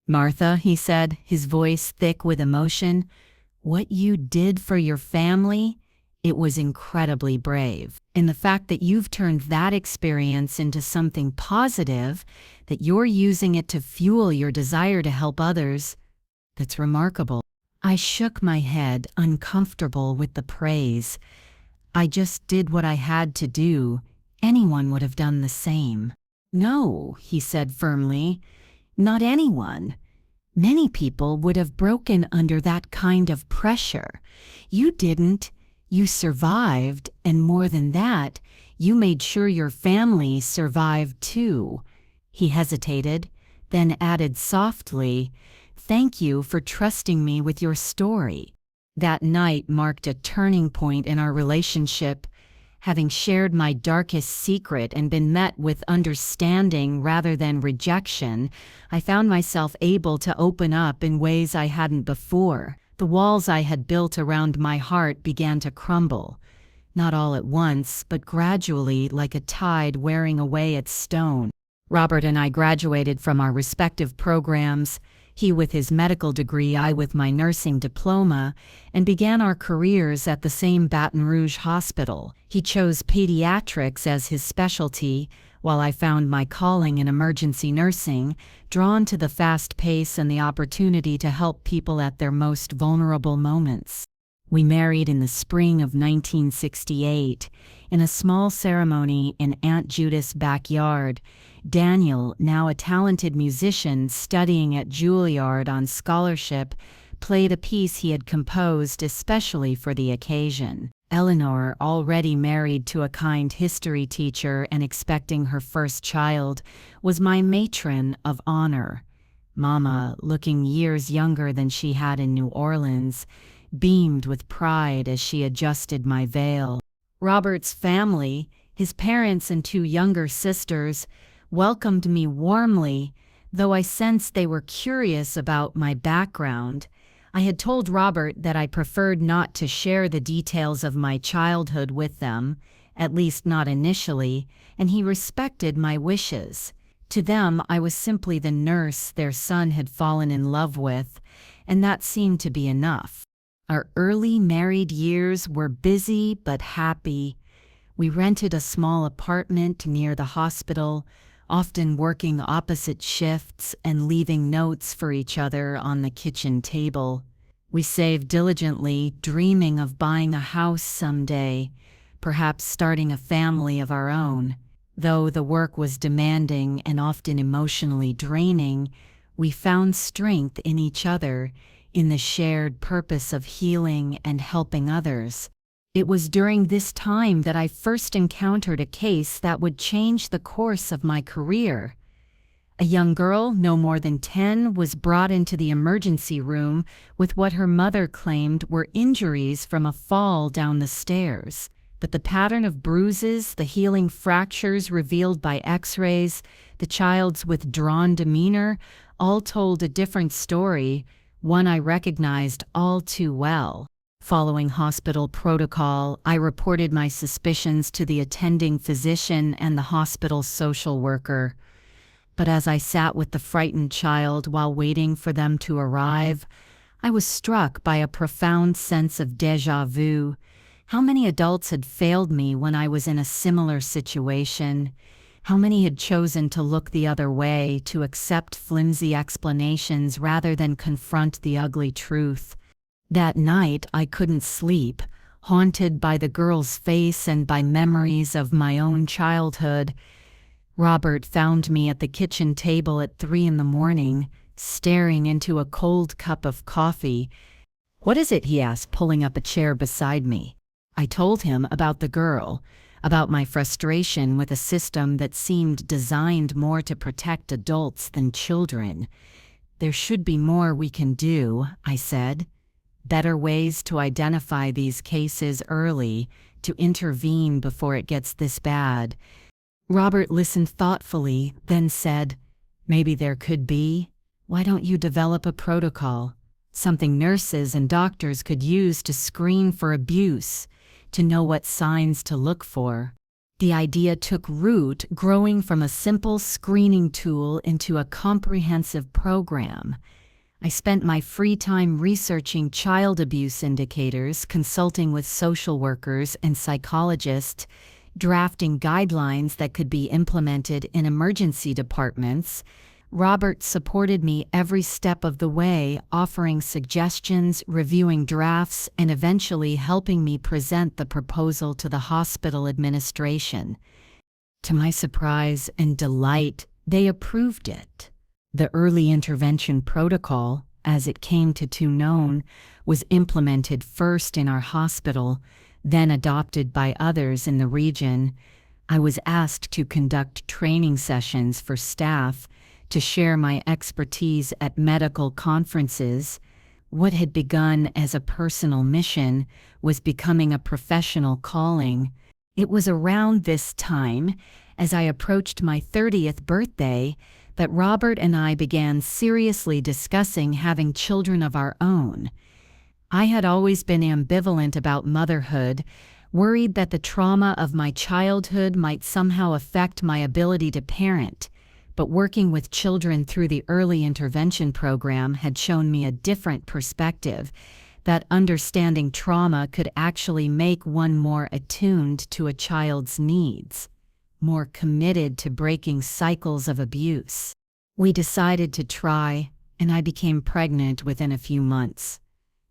"Martha," he said, his voice thick with emotion, "what you did for your family, it was incredibly brave. And the fact that you've turned that experience into something positive, that you're using it to fuel your desire to help others, that's remarkable." I shook my head, uncomfortable with the praise. I just did what I had to do. Anyone would have done the same." "No," he said firmly, "not anyone. Many people would have broken under that kind of pressure. You didn't. You survived, and more than that, you made sure your family survived too." He hesitated, then added softly, "Thank you for trusting me with your story." That night marked a turning point in our relationship. Having shared my darkest secret and been met with understanding rather than rejection, I found myself able to open up in ways I hadn't before. The walls I had built around my heart began to crumble. Not all at once, but gradually, like a tide wearing away its stone. Robert and I graduated from our respective programs, he with his medical degree, I with my nursing diploma, and began our careers at the same Baton Rouge hospital. He chose pediatrics as his specialty, while I found my calling in emergency nursing, drawn to the fast pace and the opportunity to help people at their most vulnerable moments. We married in the spring of 1968, in a small ceremony in Aunt Judith's backyard. Daniel, now a talented musician studying at Juilliard on scholarship, played a piece he had composed especially for the occasion. Eleanor, already married to a kind history teacher and expecting her first child, was my matron of honor. Mama, looking years younger than she had in New Orleans, beamed with pride as she adjusted my veil. Robert's family, his parents and 2 younger sisters, welcomed me warmly, though I sensed they were curious about my background. I had told Robert that I preferred not to share the details of my childhood with them, at least not initially, and he respected my wishes. To them, I was simply the nurse their son had fallen in love with, and that seemed to be enough. Our early married years were busy but happy. We rented a small apartment near the hospital, often working opposite shifts and leaving notes for each other on the kitchen table. We saved diligently, dreaming of buying a house someday, perhaps starting a family of our own. Though the work was demanding and often emotionally draining, we found strength in each other, in the shared purpose of healing and helping others. It was during this time that I first encountered a case that would change the course of my career. A young girl, no more than 10, was brought into the emergency room with what her mother claimed were injuries from a fall down the stairs. But the pattern of bruises, the healing fractures revealed by X-rays, the child's withdrawn demeanor, all told a different story, one I recognized all too well. Following hospital protocol, I reported my suspicions to the attending physician and the hospital's social worker. But as I sat with the frightened child while waiting for them to arrive, I was struck by a profound sense of déjà vu. How many adults had failed me when I was in a similar situation? How many had chosen to look the other way, to accept flimsy explanations rather than confront the ugly truth? That night I couldn't sleep, haunted by the girl's face and by memories of my own childhood. Robert found me at the kitchen table at 3 a.m, staring into a cold cup of coffee. "What is it?" he asked, pulling up a chair beside me. I told him about the girl, about my frustration with a system that seemed designed more to protect adults than children. "There should be more we can do," I said. "Better ways to identify these cases early, to intervene before it gets this bad." Robert listened thoughtfully, then said, "Maybe there could be. Why don't you develop a protocol? Something nurses and doctors could use to screen for abuse, to know what signs to look for." The idea took root, growing from a simple screening tool into a comprehensive program. I spent my free time researching child abuse indicators, consulting with social workers and psychologists, drafting guidelines that could be implemented in emergency departments, Robert supported me every step of the way, offering suggestions, reviewing drafts, and eventually helping me present the proposal to the hospital administration. To my surprise and delight, they approved it. The early intervention protocol, as it came to known, was implemented first in our hospital, then adopted by others in the region. I was asked to conduct training sessions for staff, to share my expertise at medical conferences. What had begun as a personal mission was becoming a professional calling. It was around this time, as I approached my 30th birthday, that Robert and I began seriously discussing having children of our own. I had always been ambivalent about motherhood, worried that the trauma of my childhood might somehow affect my ability to parent. But working with children through the early intervention program had shown me a different perspective, that understanding trauma could actually make one more attuned to a child's needs, more committed to breaking cycles of abuse. We decided to try, and I became pregnant within a few months.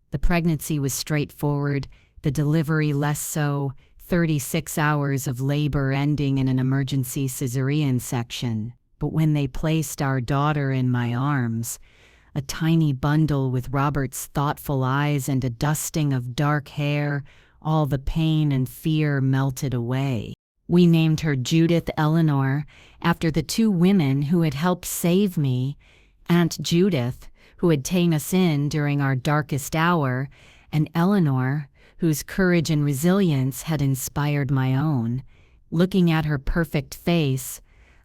The pregnancy was straightforward, the delivery less so, 36 hours of labor ending in an emergency cesarean section. But when they placed our daughter in my arms, a tiny bundle with Robert's thoughtful eyes and a dusting of dark hair, all the pain and fear melted away. We named her Judith Eleanor, after the two women who had helped save me, Aunt Judith, who had taken us in during our darkest hour, and Eleanor, whose courage and resilience had inspired my own. Looking at her perfect face,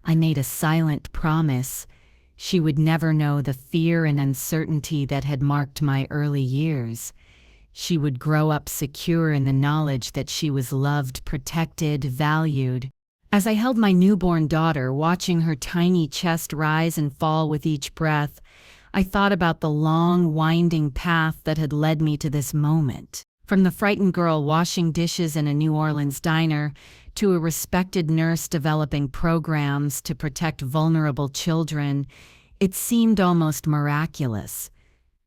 I made a silent promise. She would never know the fear and uncertainty that had marked my early years. She would grow up secure in the knowledge that she was loved, protected, valued. As I held my newborn daughter, watching her tiny chest rise and fall with each breath, I thought about the long, winding path that had led me to this moment. From the frightened girl washing dishes in a New Orleans diner, to a respected nurse developing programs to protect vulnerable children, it seemed almost miraculous.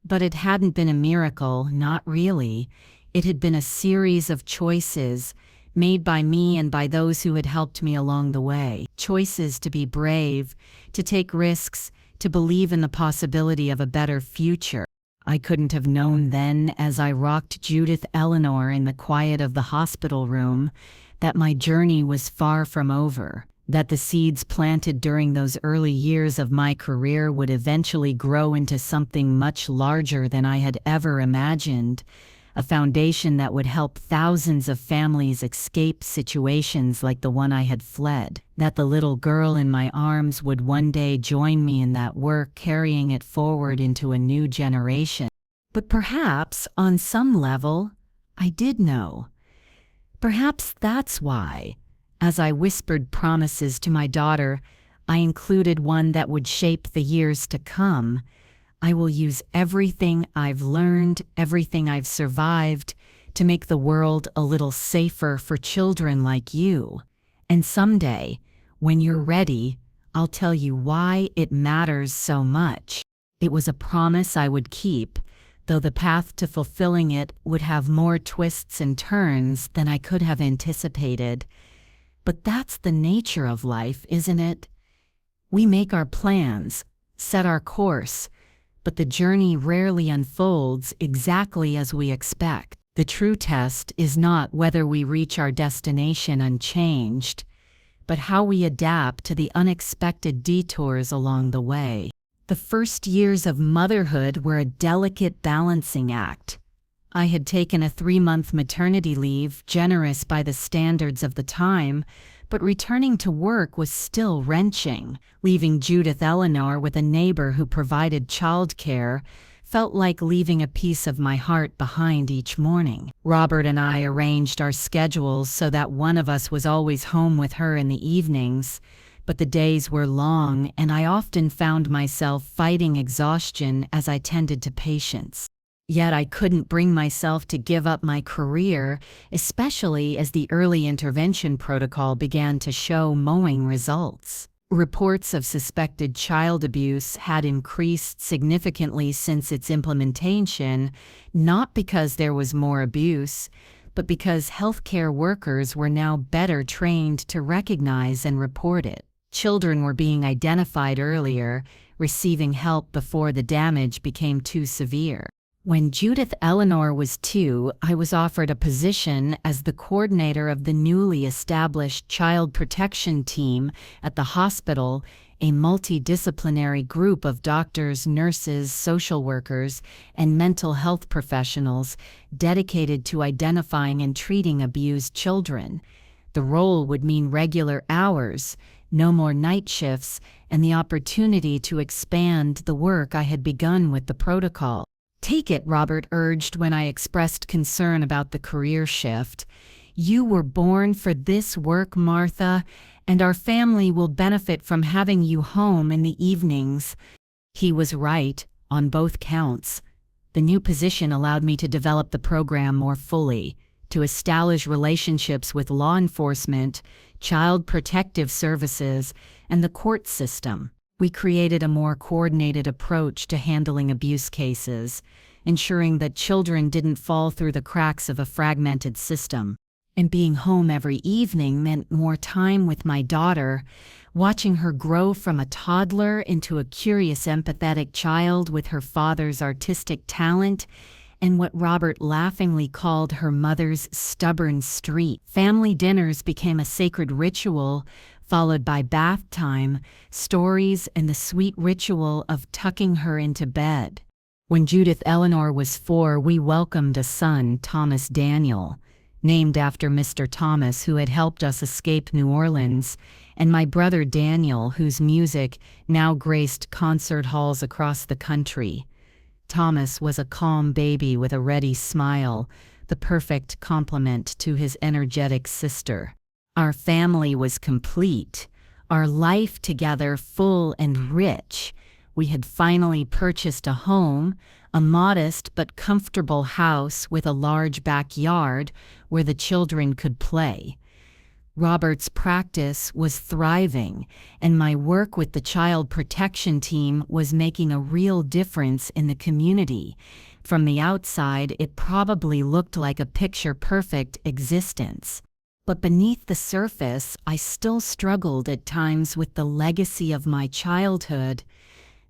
But it hadn't been a miracle, not really. It had been a series of choices, made by me and by those who had helped me along the way. Choices to be brave, to take risks, to believe in the possibility of a better future. I couldn't have known then, as I rocked Judith Eleanor in the quiet of the hospital room, that my journey was far from over, that the seeds planted during those early years of my career would eventually grow into something much larger than I had ever imagined, a foundation that would help thousands of families escape situations like the one I had fled, that the little girl in my arms would one day join me in that work, carrying it forward into a new generation. But perhaps, on some level, I did know. Perhaps that's why, as I whispered promises to my daughter, I included one that would shape the years to come. I will use everything I've learned, everything I've survived, to make the world a little safer for children like you. And someday, when you're ready, I'll tell you why it matters so much. It was a promise I would keep, though the path to fulfilling it would have more twists and turns than I could have anticipated. But that's the nature of life, isn't it? We make our plans, set our course, but the journey rarely unfolds exactly as we expect. The true test is not whether we reach our destination unchanged, but how we adapt to the unexpected detours along the way. The first years of motherhood were a delicate balancing act. I had taken a 3-month maternity leave, generous by the standards of the time, but returning to work was still wrenching. Leaving Judith Eleanor with a neighbor who provided childcare felt like leaving a piece of my heart behind each morning. Robert and I arranged our schedules so that one of us was always home with her in the evenings, but the days were long and I often found myself fighting exhaustion as I tended to patients. Yet I couldn't bring myself to give up my career, especially as the early intervention protocol began to show mowing results. Reports of suspected child abuse had increased significantly since its implementation, not because there was more abuse, but because healthcare workers were now better trained to recognize and report it. Children were being identified earlier, receiving help before the damage became too severe. When Judith Eleanor was 2, I was offered a position as the coordinator of the newly established child protection team at the hospital, a multidisciplinary group of doctors, nurses, social workers, and mental health professionals dedicated to identifying and treating abused children. The role would mean regular hours, no more night shifts, and the opportunity to expand the work I had begun with the protocol. "Take it," Robert urged when I expressed concern about the career shift. "You were born for this work, Martha, and our family will benefit from having you home in the evenings." He was right, on both counts. The new position allowed me to develop the program more fully, to establish relationships with law enforcement, child protective services, and the court system. We created a more coordinated approach to handling abuse cases, ensuring that children didn't fall through the cracks of a fragmented system. And being home every evening meant more time with my daughter, watching her grow from a toddler into a curious, empathetic child with her father's artistic talent and what Robert laughingly called her mother's stubborn streak. Family dinners became a sacred ritual, followed by bath time, stories, and the sweet ritual of tucking her into bed. When Judith Eleanor was 4, we welcomed a son, Thomas Daniel, named after Mr. Thomas, who had helped us escape New Orleans, and my brother Daniel, whose music now graced concert halls across the country. Thomas was a calm baby with a ready smile, the perfect complement to his energetic sister. Our family was complete, our life together full and rich. We had finally purchased a home, a modest but comfortable house with a large backyard where the children could play. Robert's practice was thriving, and my work with the child protection team was making a real difference in the community. From the outside, it probably looked like a picture-perfect existence. But beneath the surface, I still struggled at times with the legacy of my childhood.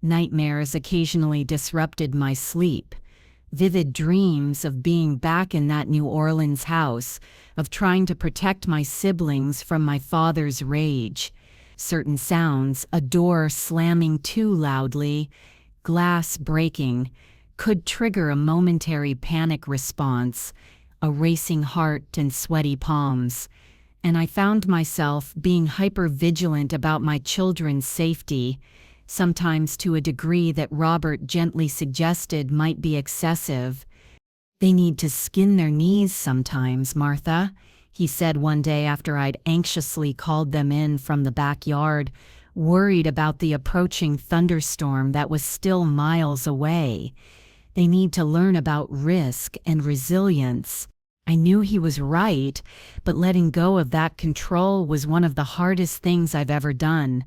Nightmares occasionally disrupted my sleep. Vivid dreams of being back in that New Orleans house, of trying to protect my siblings from my father's rage. Certain sounds, a door slamming too loudly, glass breaking, could trigger a momentary panic response, a racing heart and sweaty palms, and I found myself being hyper-vigilant about my children's safety, sometimes to a degree that Robert gently suggested might be excessive. "They need to skin their knees sometimes, Martha," he said one day after I'd anxiously called them in from the backyard, worried about the approaching thunderstorm that was still miles away. "They need to learn about risk and resilience." I knew he was right, but letting go of that control was one of the hardest things I've ever done.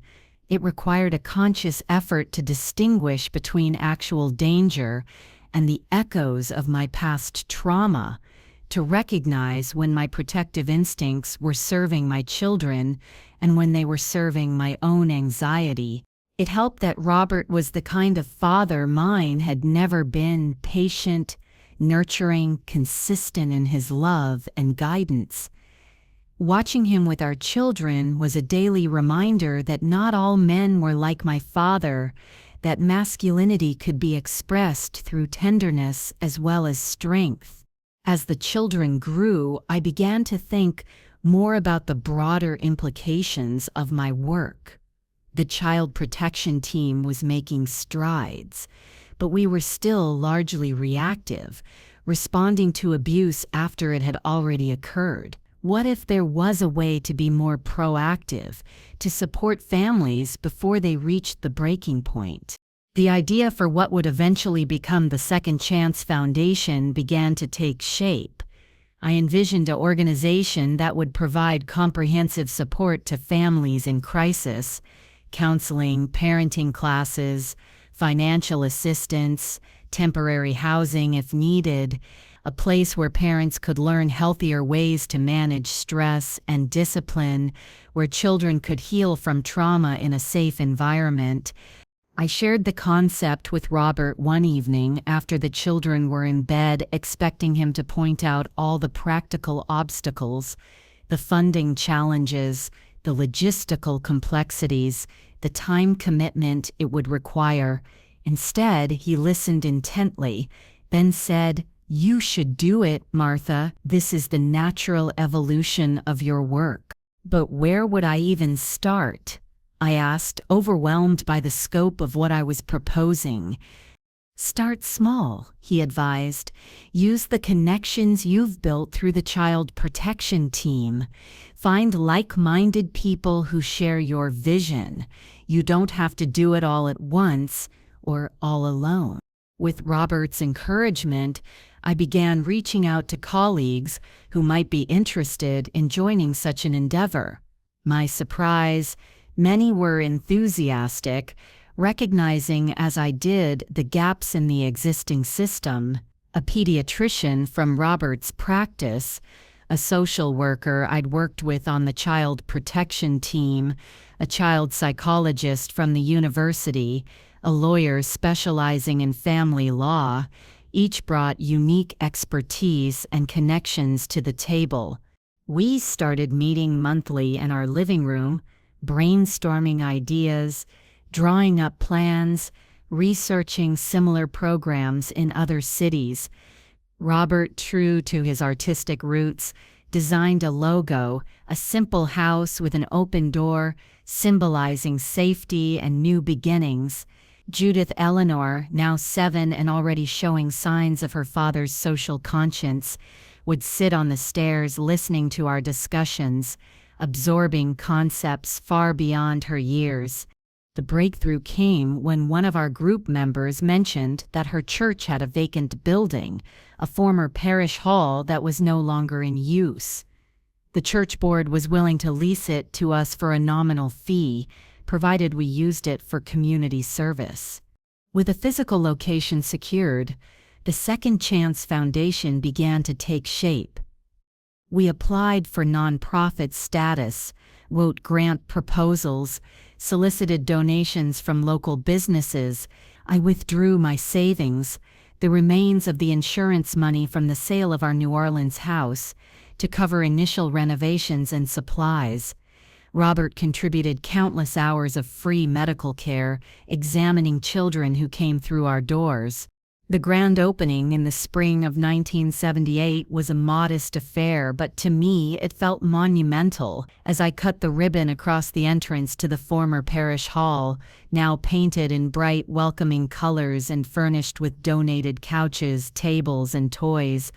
It required a conscious effort to distinguish between actual danger and the echoes of my past trauma, to recognize when my protective instincts were serving my children and when they were serving my own anxiety. It helped that Robert was the kind of father mine had never been: patient, nurturing, consistent in his love and guidance. Watching him with our children was a daily reminder that not all men were like my father, that masculinity could be expressed through tenderness as well as strength. As the children grew, I began to think more about the broader implications of my work. The child protection team was making strides, but we were still largely reactive, responding to abuse after it had already occurred. What if there was a way to be more proactive, to support families before they reached the breaking point? The idea for what would eventually become the Second Chance Foundation began to take shape. I envisioned an organization that would provide comprehensive support to families in crisis, counseling, parenting classes, financial assistance, temporary housing if needed, a place where parents could learn healthier ways to manage stress and discipline, where children could heal from trauma in a safe environment. I shared the concept with Robert one evening after the children were in bed, expecting him to point out all the practical obstacles, the funding challenges, the logistical complexities, the time commitment it would require. Instead, he listened intently, then said, "You should do it, Martha. This is the natural evolution of your work." "But where would I even start?" I asked, overwhelmed by the scope of what I was proposing. "Start small," he advised. "Use the connections you've built through the child protection team. Find like-minded people who share your vision. You don't have to do it all at once or all alone." With Robert's encouragement, I began reaching out to colleagues who might be interested in joining such an endeavor. My surprise, many were enthusiastic, recognizing as I did the gaps in the existing system. A pediatrician from Robert's practice, a social worker I'd worked with on the child protection team, a child psychologist from the university, a lawyer specializing in family law, each brought unique expertise and connections to the table. We started meeting monthly in our living room, brainstorming ideas, drawing up plans, researching similar programs in other cities. Robert, true to his artistic roots, designed a logo, a simple house with an open door, symbolizing safety and new beginnings. Judith Eleanor, now 7 and already showing signs of her father's social conscience, would sit on the stairs listening to our discussions, absorbing concepts far beyond her years. The breakthrough came when one of our group members mentioned that her church had a vacant building, a former parish hall that was no longer in use. The church board was willing to lease it to us for a nominal fee, provided we used it for community service. With a physical location secured, the Second Chance Foundation began to take shape. We applied for nonprofit status, wrote grant proposals, solicited donations from local businesses. I withdrew my savings, the remains of the insurance money from the sale of our New Orleans house, to cover initial renovations and supplies. Robert contributed countless hours of free medical care, examining children who came through our doors. The grand opening in the spring of 1978 was a modest affair, but to me it felt monumental as I cut the ribbon across the entrance to the former parish hall, now painted in bright, welcoming colors and furnished with donated couches, tables, and toys.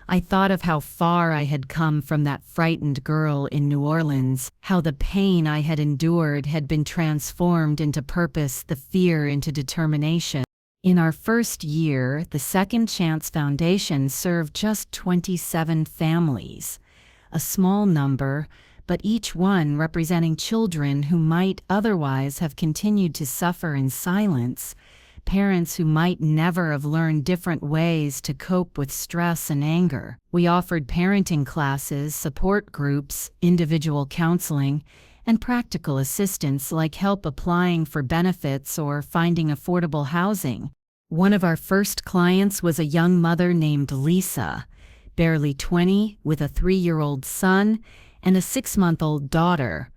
I thought of how far I had come from that frightened girl in New Orleans, how the pain I had endured had been transformed into purpose, the fear into determination. In our first year, the Second Chance Foundation served just 27 families, a small number, but each one representing children who might otherwise have continued to suffer in silence, parents who might never have learned different ways to cope with stress and anger. We offered parenting classes, support groups, individual counseling, and practical assistance like help applying for benefits or finding affordable housing. One of our first clients was a young mother named Lisa, barely 20, with a 3-year-old son and a 6-month-old daughter.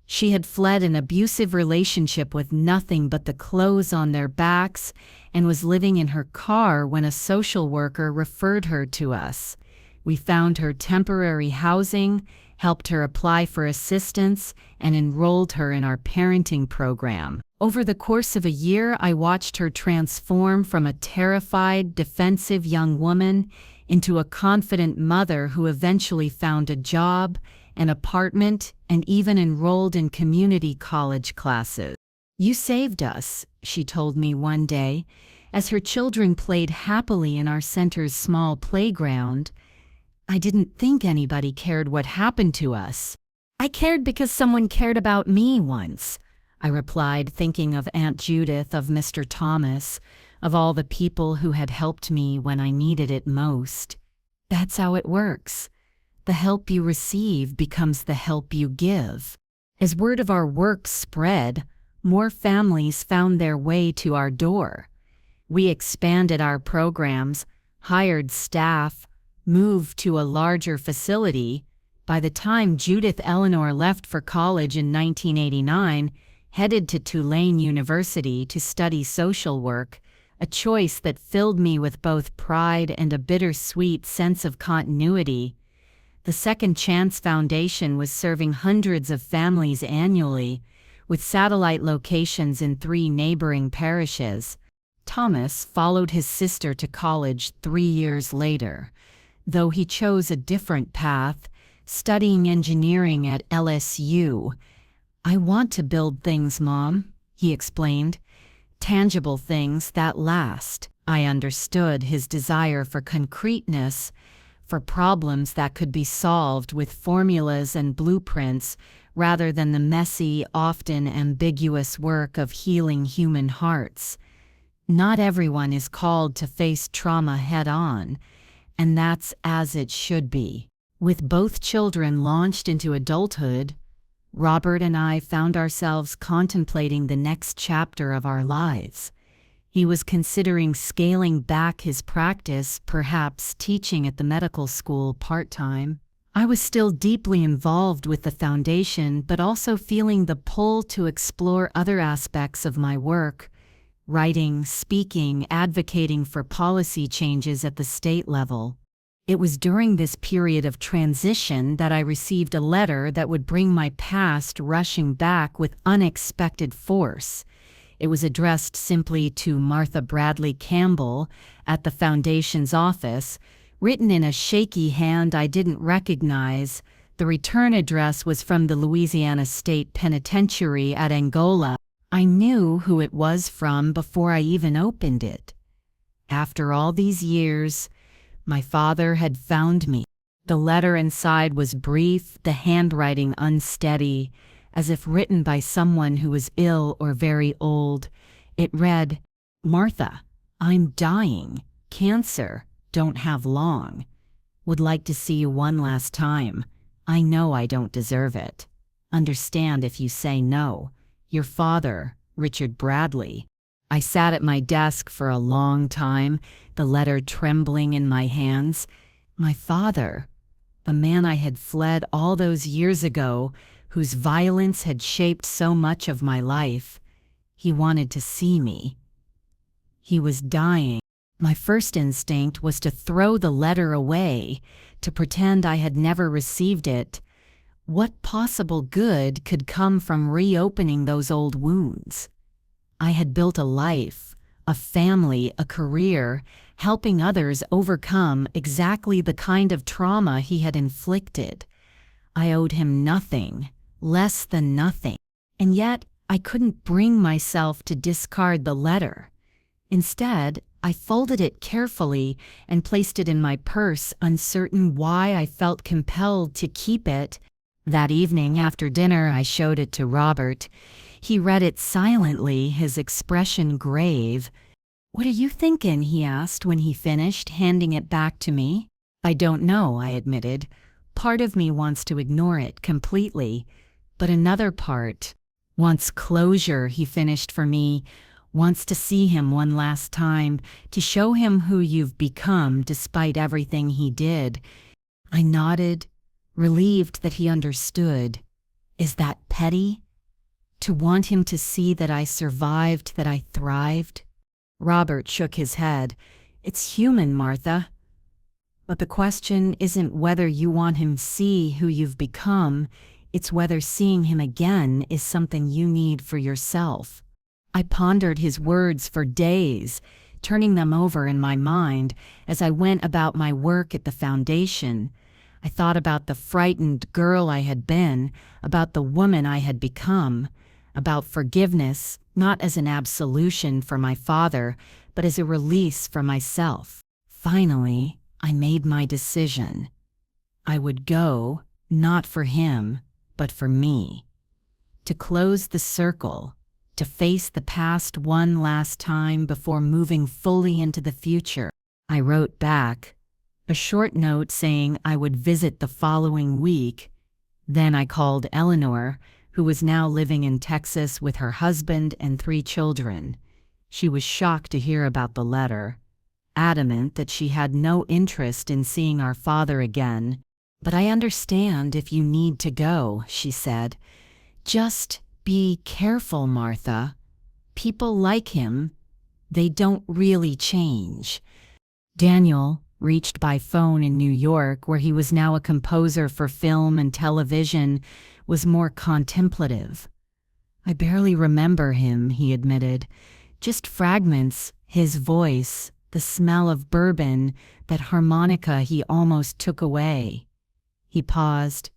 She had fled an abusive relationship with nothing but the clothes on their backs and was living in her car when a social worker referred her to us. We found her temporary housing, helped her apply for assistance, and enrolled her in our parenting program. Over the course of a year, I watched her transform from a terrified, defensive young woman into a confident mother who eventually found a job, an apartment, and even enrolled in community college classes. "You saved us," she told me one day, as her children played happily in our center's small playground. "I didn't think anybody cared what happened to us. I cared because someone cared about me once. I replied, thinking of Aunt Judith, of Mr. Thomas, of all the people who had helped me when I needed it most. That's how it works. The help you receive becomes the help you give. As word of our work spread, more families found their way to our door. We expanded our programs, hired staff, moved to a larger facility. By the time Judith Eleanor left for college in 1989, headed to Tulane University to study social work, a choice that filled me with both pride and a bittersweet sense of continuity. The Second Chance Foundation was serving hundreds of families annually, with satellite locations in 3 neighboring parishes. Thomas followed his sister to college 3 years later, though he chose a different path, studying engineering at LSU. "I want to build things, Mom," he explained. "Tangible things that last." I understood his desire for concreteness, for problems that could be solved with formulas and blueprints rather than the messy, often ambiguous work of healing human hearts. Not everyone is called to face trauma head-on, and that's as it should be. With both children launched into adulthood, Robert and I found ourselves contemplating the next chapter of our lives. He was considering scaling back his practice, perhaps teaching at the medical school part-time. I was still deeply involved with the foundation, but also feeling the pull to explore other aspects of my work: writing, speaking, advocating for policy changes at the state level. It was during this period of transition that I received a letter that would bring my past rushing back with unexpected force. It was addressed simply to Martha Bradley Campbell at the Foundation's office, written in a shaky hand I didn't recognize. The return address was from the Louisiana State Penitentiary at Angola. I knew who it was from before I even opened it. After all these years, my father had found me. The letter inside was brief, the handwriting unsteady, as if written by someone who was ill or very old. It read, "Martha, I'm dying. Cancer. Don't have long. Would like to see you one last time. I know I don't deserve it. Understand if you say no. Your father, Richard Bradley." I sat at my desk for a long time, the letter trembling in my hands. My father, the man I had fled all those years ago, whose violence had shaped so much of my life. He wanted to see me. He was dying. My first instinct was to throw the letter away, to pretend I had never received it. What possible good could come from reopening those old wounds? I had built a life, a family, a career, helping others overcome exactly the kind of trauma he had inflicted. I owed him nothing, less than nothing. And yet, I couldn't bring myself to discard the letter. Instead, I folded it carefully and placed it in my purse, uncertain why I felt compelled to keep it. That evening after dinner, I showed it to Robert. He read it silently, his expression grave. "What are you thinking?" he asked when he finished, handing it back to me. "I don't know," I admitted. "Part of me wants to ignore it completely, but another part wants closure," he finished for me. "Wants to see him one last time, to show him who you've become despite everything he did." I nodded, relieved that he understood. Is that petty? To want him to see that I survived, that I thrived? Robert shook his head. "It's human, Martha. But the question isn't whether you want him to see who you've become, it's whether seeing him again is something you need for yourself." I pondered his words for days, turning them over in my mind as I went about my work at the foundation. I thought about the frightened girl I had been, about the woman I had become, about forgiveness, not as an absolution for my father, but as a release for myself. Finally, I made my decision. I would go, not for him, but for me. to close the circle, to face the past one last time before moving fully into the future. I wrote back a short note saying I would visit the following week. Then I called Eleanor, who was now living in Texas with her husband and 3 children. She was shocked to hear about the letter, adamant that she had no interest in seeing our father again. "But I understand if you need to go," she said. "Just be careful, Martha. People like him. They don't really change." Daniel, reached by phone in New York, where he was now a composer for film and television, was more contemplative. "I barely remember him," he admitted. "Just fragments, his voice, the smell of bourbon, that harmonica he almost took away." He paused.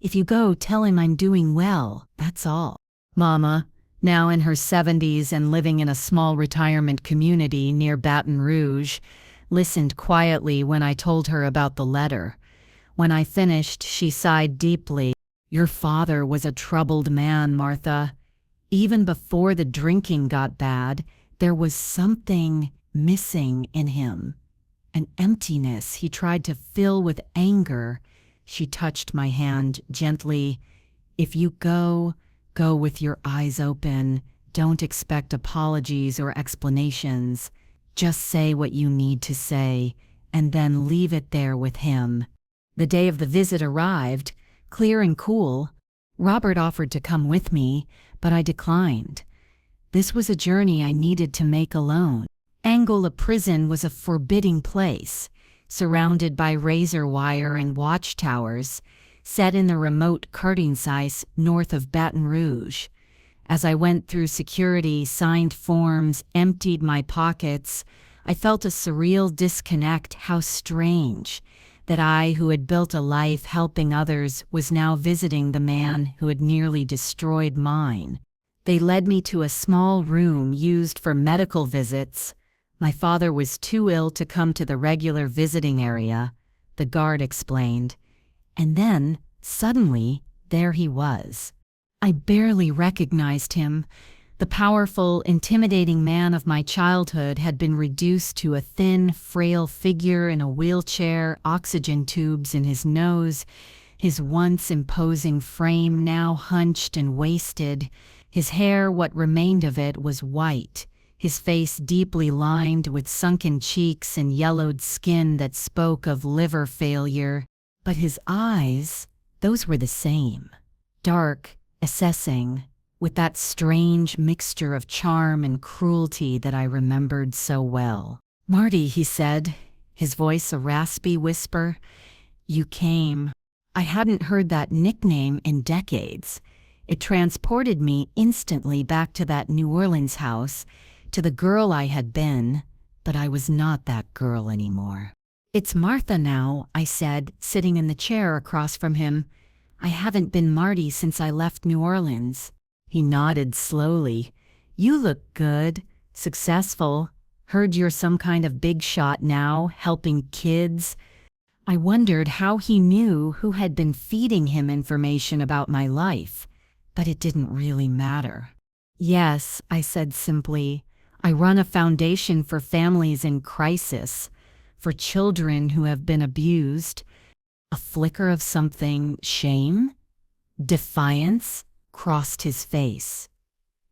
"If you go, tell him I'm doing well, that's all." Mama, now in her 70s and living in a small retirement community near Baton Rouge, listened quietly when I told her about the letter. When I finished, she sighed deeply. "Your father was a troubled man, Martha. Even before the drinking got bad, there was something missing in him. An emptiness he tried to fill with anger." She touched my hand gently. "If you go, go with your eyes open. Don't expect apologies or explanations. Just say what you need to say, and then leave it there with him." The day of the visit arrived, clear and cool. Robert offered to come with me, but I declined. This was a journey I needed to make alone. Angola Prison was a forbidding place, surrounded by razor wire and watchtowers, set in the remote Cardinsais north of Baton Rouge. As I went through security, signed forms, emptied my pockets, I felt a surreal disconnect. How strange that I, who had built a life helping others, was now visiting the man who had nearly destroyed mine. They led me to a small room used for medical visits. My father was too ill to come to the regular visiting area, the guard explained. And then, suddenly, there he was. I barely recognized him. The powerful, intimidating man of my childhood had been reduced to a thin, frail figure in a wheelchair, oxygen tubes in his nose, his once imposing frame now hunched and wasted. His hair, what remained of it, was white, his face deeply lined with sunken cheeks and yellowed skin that spoke of liver failure. But his eyes, those were the same. Dark, assessing, with that strange mixture of charm and cruelty that I remembered so well. "Marty," he said, his voice a raspy whisper, "you came." I hadn't heard that nickname in decades. It transported me instantly back to that New Orleans house, to the girl I had been, but I was not that girl anymore. "It's Martha now," I said, sitting in the chair across from him. "I haven't been Marty since I left New Orleans." He nodded slowly. "You look good, successful. Heard you're some kind of big shot now, helping kids." I wondered how he knew who had been feeding him information about my life, but it didn't really matter. "Yes," I said simply. "I run a foundation for families in crisis, for children who have been abused." A flicker of something, shame, defiance, crossed his face.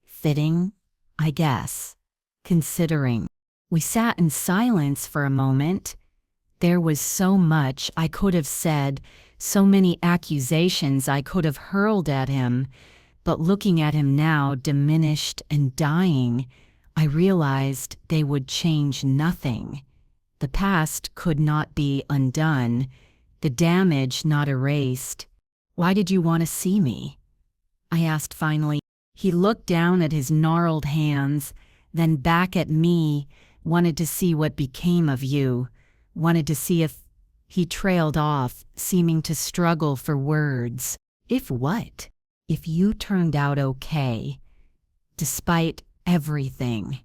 Fitting, I guess, considering. We sat in silence for a moment. There was so much I could have said, so many accusations I could have hurled at him, but looking at him now, diminished and dying, I realized they would change nothing. The past could not be undone, the damage not erased. "Why did you want to see me?" I asked finally. He looked down at his gnarled hands, then back at me. "Wanted to see what became of you. Wanted to see if—" He trailed off, seeming to struggle for words. "If what?" "If you turned out okay. Despite everything."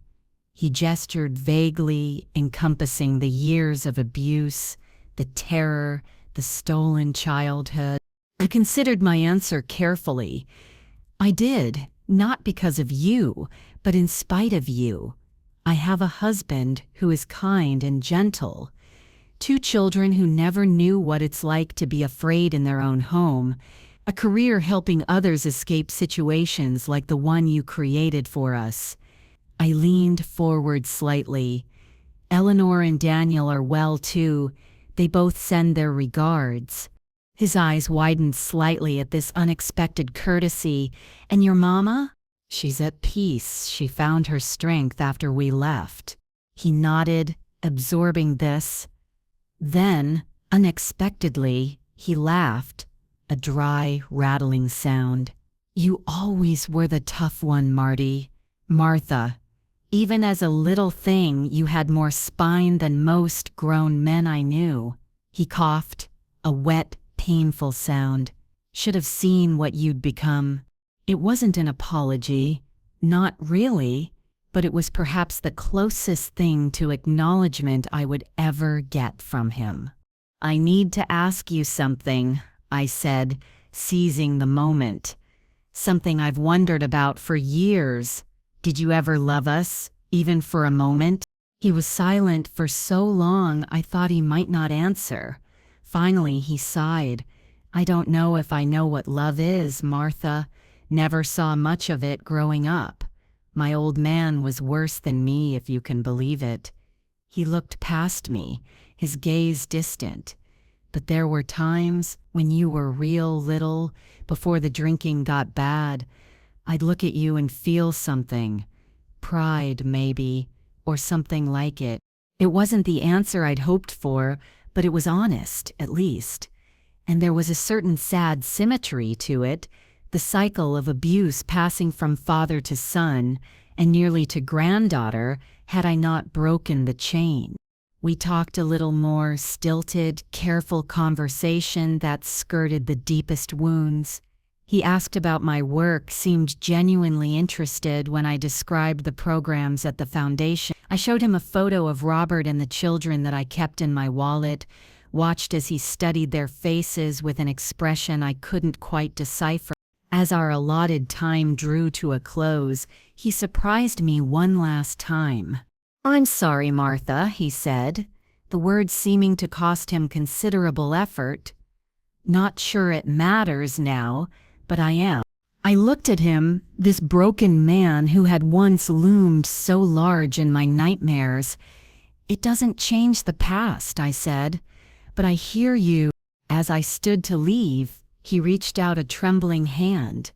He gestured vaguely, encompassing the years of abuse, the terror, the stolen childhood. I considered my answer carefully. I did, not because of you, but in spite of you. I have a husband who is kind and gentle, 2 children who never knew what it's like to be afraid in their own home, a career helping others escape situations like the one you created for us. I leaned forward slightly. Eleanor and Daniel are well too. They both send their regards. His eyes widened slightly at this unexpected courtesy. And your mama? She's at peace. She found her strength after we left. He nodded, absorbing this. Then, unexpectedly, he laughed, a dry, rattling sound. You always were the tough one, Marty. Martha. Even as a little thing, you had more spine than most grown men I knew. He coughed, a wet, painful sound. Should have seen what you'd become. It wasn't an apology. Not really. But it was perhaps the closest thing to acknowledgement I would ever get from him. I need to ask you something, I said, seizing the moment. Something I've wondered about for years. Did you ever love us, even for a moment? He was silent for so long I thought he might not answer. Finally he sighed. I don't know if I know what love is, Martha. Never saw much of it growing up. My old man was worse than me, if you can believe it. He looked past me, his gaze distant. But there were times when you were real little, before the drinking got bad. I'd look at you and feel something. Pride, maybe, or something like it. It wasn't the answer I'd hoped for, but it was honest, at least. And there was a certain sad symmetry to it, the cycle of abuse passing from father to son, and nearly to granddaughter, had I not broken the chain. We talked a little more stilted, careful conversation that skirted the deepest wounds. He asked about my work, seemed genuinely interested when I described the programs at the foundation. I showed him a photo of Robert and the children that I kept in my wallet, watched as he studied their faces with an expression I couldn't quite decipher. As our allotted time drew to a close, he surprised me one last time. I'm sorry, Martha, he said, the words seeming to cost him considerable effort. Not sure it matters now, but I am. I looked at him, this broken man who had once loomed so large in my nightmares. It doesn't change the past, I said, but I hear you. As I stood to leave, he reached out a trembling hand.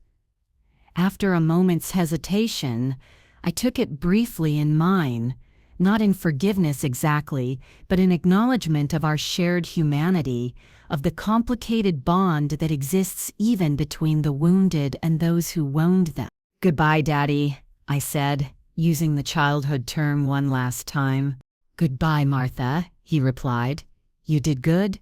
After a moment's hesitation, I took it briefly in mine, not in forgiveness exactly, but in acknowledgement of our shared humanity, of the complicated bond that exists even between the wounded and those who wound them. Goodbye, Daddy, I said, using the childhood term one last time. Goodbye, Martha, he replied. You did good?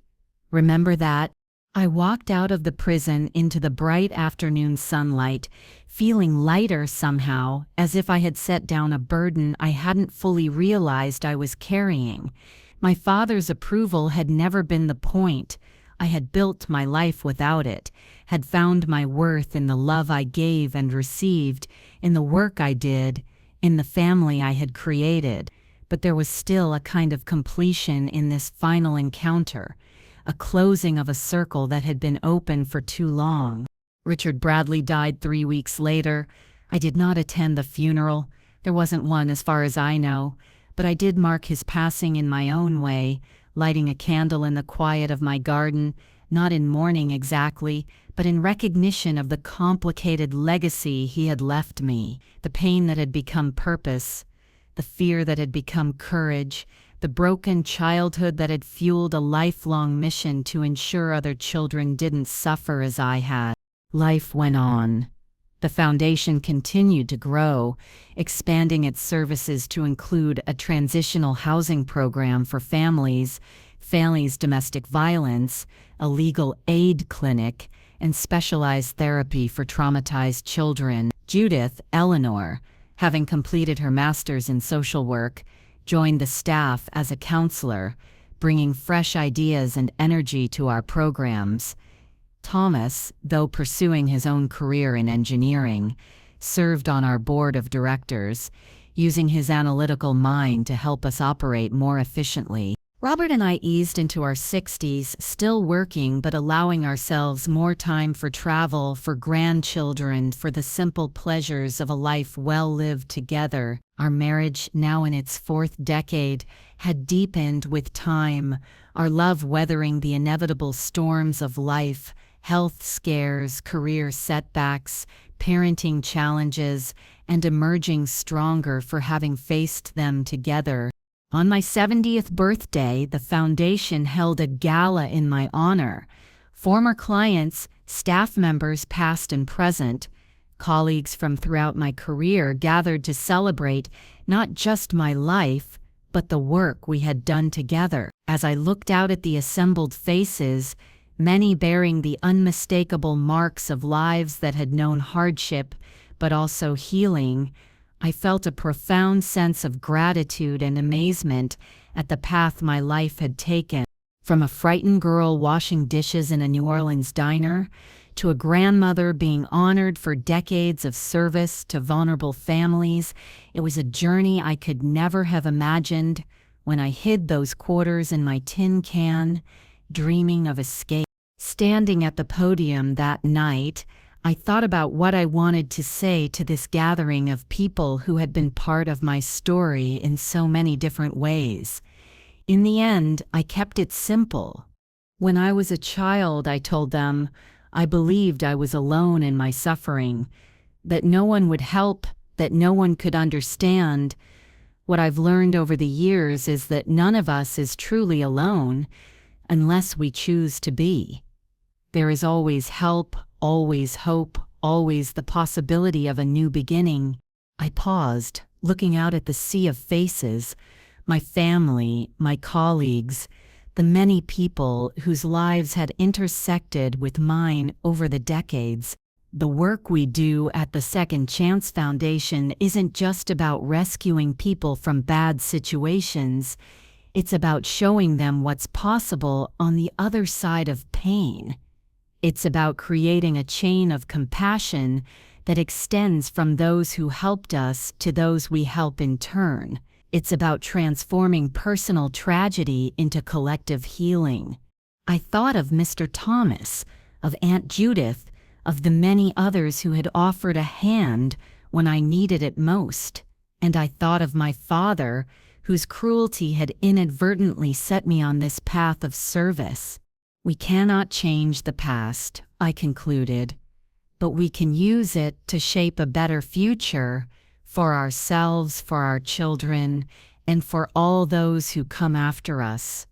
Remember that? I walked out of the prison into the bright afternoon sunlight, feeling lighter somehow, as if I had set down a burden I hadn't fully realized I was carrying. My father's approval had never been the point. I had built my life without it, had found my worth in the love I gave and received, in the work I did, in the family I had created. But there was still a kind of completion in this final encounter, a closing of a circle that had been open for too long. Richard Bradley died 3 weeks later. I did not attend the funeral. There wasn't one as far as I know, but I did mark his passing in my own way, lighting a candle in the quiet of my garden, not in mourning exactly, but in recognition of the complicated legacy he had left me, the pain that had become purpose, the fear that had become courage, the broken childhood that had fueled a lifelong mission to ensure other children didn't suffer as I had. Life went on. The foundation continued to grow, expanding its services to include a transitional housing program for families domestic violence, a legal aid clinic, and specialized therapy for traumatized children. Judith Eleanor, having completed her master's in social work, joined the staff as a counselor, bringing fresh ideas and energy to our programs. Thomas, though pursuing his own career in engineering, served on our board of directors, using his analytical mind to help us operate more efficiently. Robert and I eased into our 60s, still working but allowing ourselves more time for travel, for grandchildren, for the simple pleasures of a life well lived together. Our marriage, now in its 4th decade, had deepened with time, our love weathering the inevitable storms of life, health scares, career setbacks, parenting challenges, and emerging stronger for having faced them together. On my 70th birthday, the foundation held a gala in my honor. Former clients, staff members past and present, colleagues from throughout my career gathered to celebrate not just my life, but the work we had done together. As I looked out at the assembled faces, many bearing the unmistakable marks of lives that had known hardship, but also healing, I felt a profound sense of gratitude and amazement at the path my life had taken. From a frightened girl washing dishes in a New Orleans diner, to a grandmother being honored for decades of service to vulnerable families, it was a journey I could never have imagined when I hid those quarters in my tin can, dreaming of escape. Standing at the podium that night, I thought about what I wanted to say to this gathering of people who had been part of my story in so many different ways. In the end, I kept it simple. When I was a child, I told them, I believed I was alone in my suffering, that no one would help, that no one could understand. What I've learned over the years is that none of us is truly alone unless we choose to be. There is always help, always hope, always the possibility of a new beginning. I paused, looking out at the sea of faces, my family, my colleagues, the many people whose lives had intersected with mine over the decades. The work we do at the Second Chance Foundation isn't just about rescuing people from bad situations. It's about showing them what's possible on the other side of pain. It's about creating a chain of compassion that extends from those who helped us to those we help in turn. It's about transforming personal tragedy into collective healing. I thought of Mr. Thomas, of Aunt Judith, of the many others who had offered a hand when I needed it most. And I thought of my father, whose cruelty had inadvertently set me on this path of service. We cannot change the past, I concluded, but we can use it to shape a better future for ourselves, for our children, and for all those who come after us.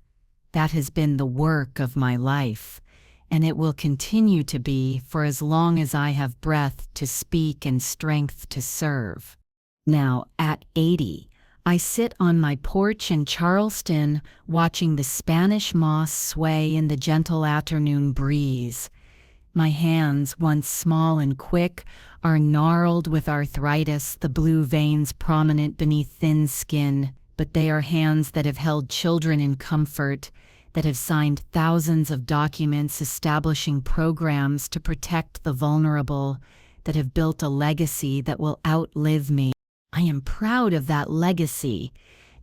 That has been the work of my life, and it will continue to be for as long as I have breath to speak and strength to serve. Now, at 80, I sit on my porch in Charleston watching the Spanish moss sway in the gentle afternoon breeze. My hands, once small and quick, are gnarled with arthritis, the blue veins prominent beneath thin skin, but they are hands that have held children in comfort, that have signed thousands of documents establishing programs to protect the vulnerable, that have built a legacy that will outlive me. I am proud of that legacy,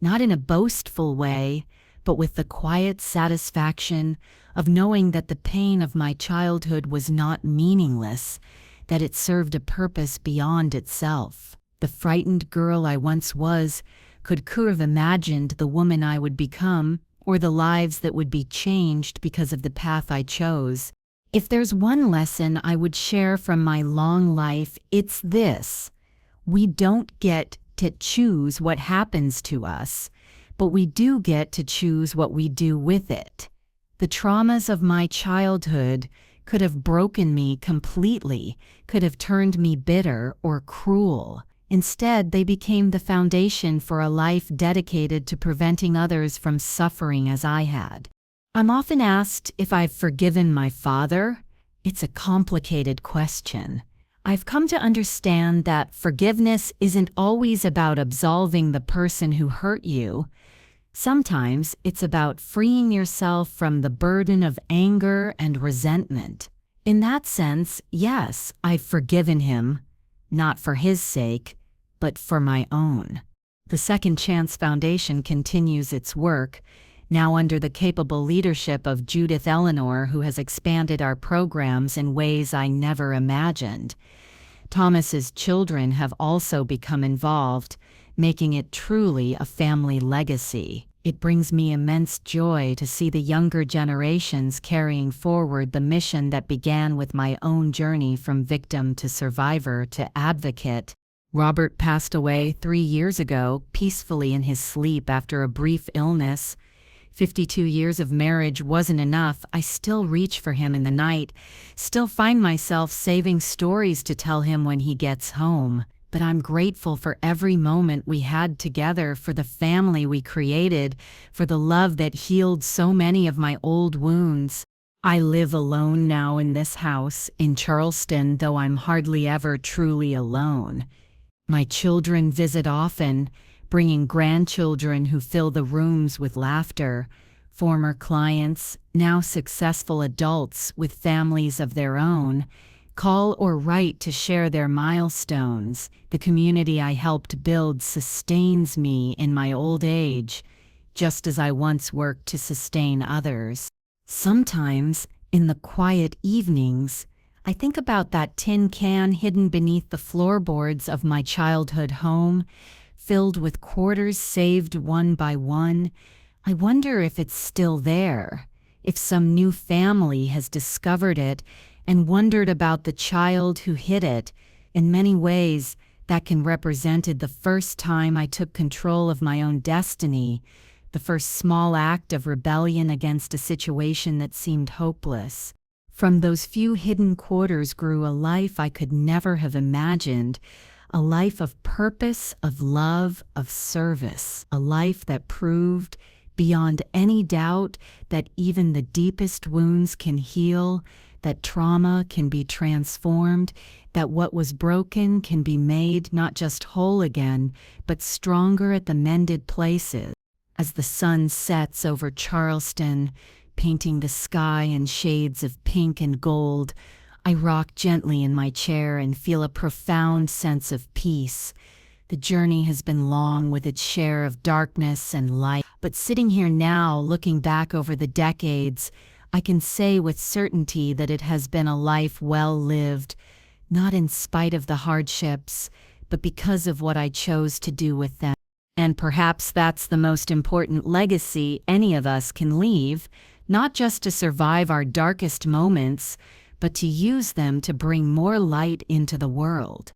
not in a boastful way, but with the quiet satisfaction of knowing that the pain of my childhood was not meaningless, that it served a purpose beyond itself. The frightened girl I once was could have imagined the woman I would become, or the lives that would be changed because of the path I chose. If there's one lesson I would share from my long life, it's this. We don't get to choose what happens to us, but we do get to choose what we do with it. The traumas of my childhood could have broken me completely, could have turned me bitter or cruel. Instead, they became the foundation for a life dedicated to preventing others from suffering as I had. I'm often asked if I've forgiven my father. It's a complicated question. I've come to understand that forgiveness isn't always about absolving the person who hurt you. Sometimes it's about freeing yourself from the burden of anger and resentment. In that sense, yes, I've forgiven him, not for his sake, but for my own. The Second Chance Foundation continues its work, now under the capable leadership of Judith Eleanor, who has expanded our programs in ways I never imagined. Thomas's children have also become involved, making it truly a family legacy. It brings me immense joy to see the younger generations carrying forward the mission that began with my own journey from victim to survivor to advocate. Robert passed away 3 years ago, peacefully in his sleep after a brief illness. 52 years of marriage wasn't enough. I still reach for him in the night, still find myself saving stories to tell him when he gets home. But I'm grateful for every moment we had together, for the family we created, for the love that healed so many of my old wounds. I live alone now in this house in Charleston, though I'm hardly ever truly alone. My children visit often, bringing grandchildren who fill the rooms with laughter, former clients, now successful adults with families of their own, call or write to share their milestones. The community I helped build sustains me in my old age, just as I once worked to sustain others. Sometimes, in the quiet evenings, I think about that tin can hidden beneath the floorboards of my childhood home, filled with quarters saved one by one. I wonder if it's still there, if some new family has discovered it and wondered about the child who hid it. In many ways, that can represented the first time I took control of my own destiny, the first small act of rebellion against a situation that seemed hopeless. From those few hidden quarters grew a life I could never have imagined, a life of purpose, of love, of service, a life that proved, beyond any doubt, that even the deepest wounds can heal, that trauma can be transformed, that what was broken can be made not just whole again, but stronger at the mended places. As the sun sets over Charleston, painting the sky in shades of pink and gold, I rock gently in my chair and feel a profound sense of peace. The journey has been long with its share of darkness and light, but sitting here now, looking back over the decades, I can say with certainty that it has been a life well lived, not in spite of the hardships, but because of what I chose to do with them. And perhaps that's the most important legacy any of us can leave, not just to survive our darkest moments, but to use them to bring more light into the world.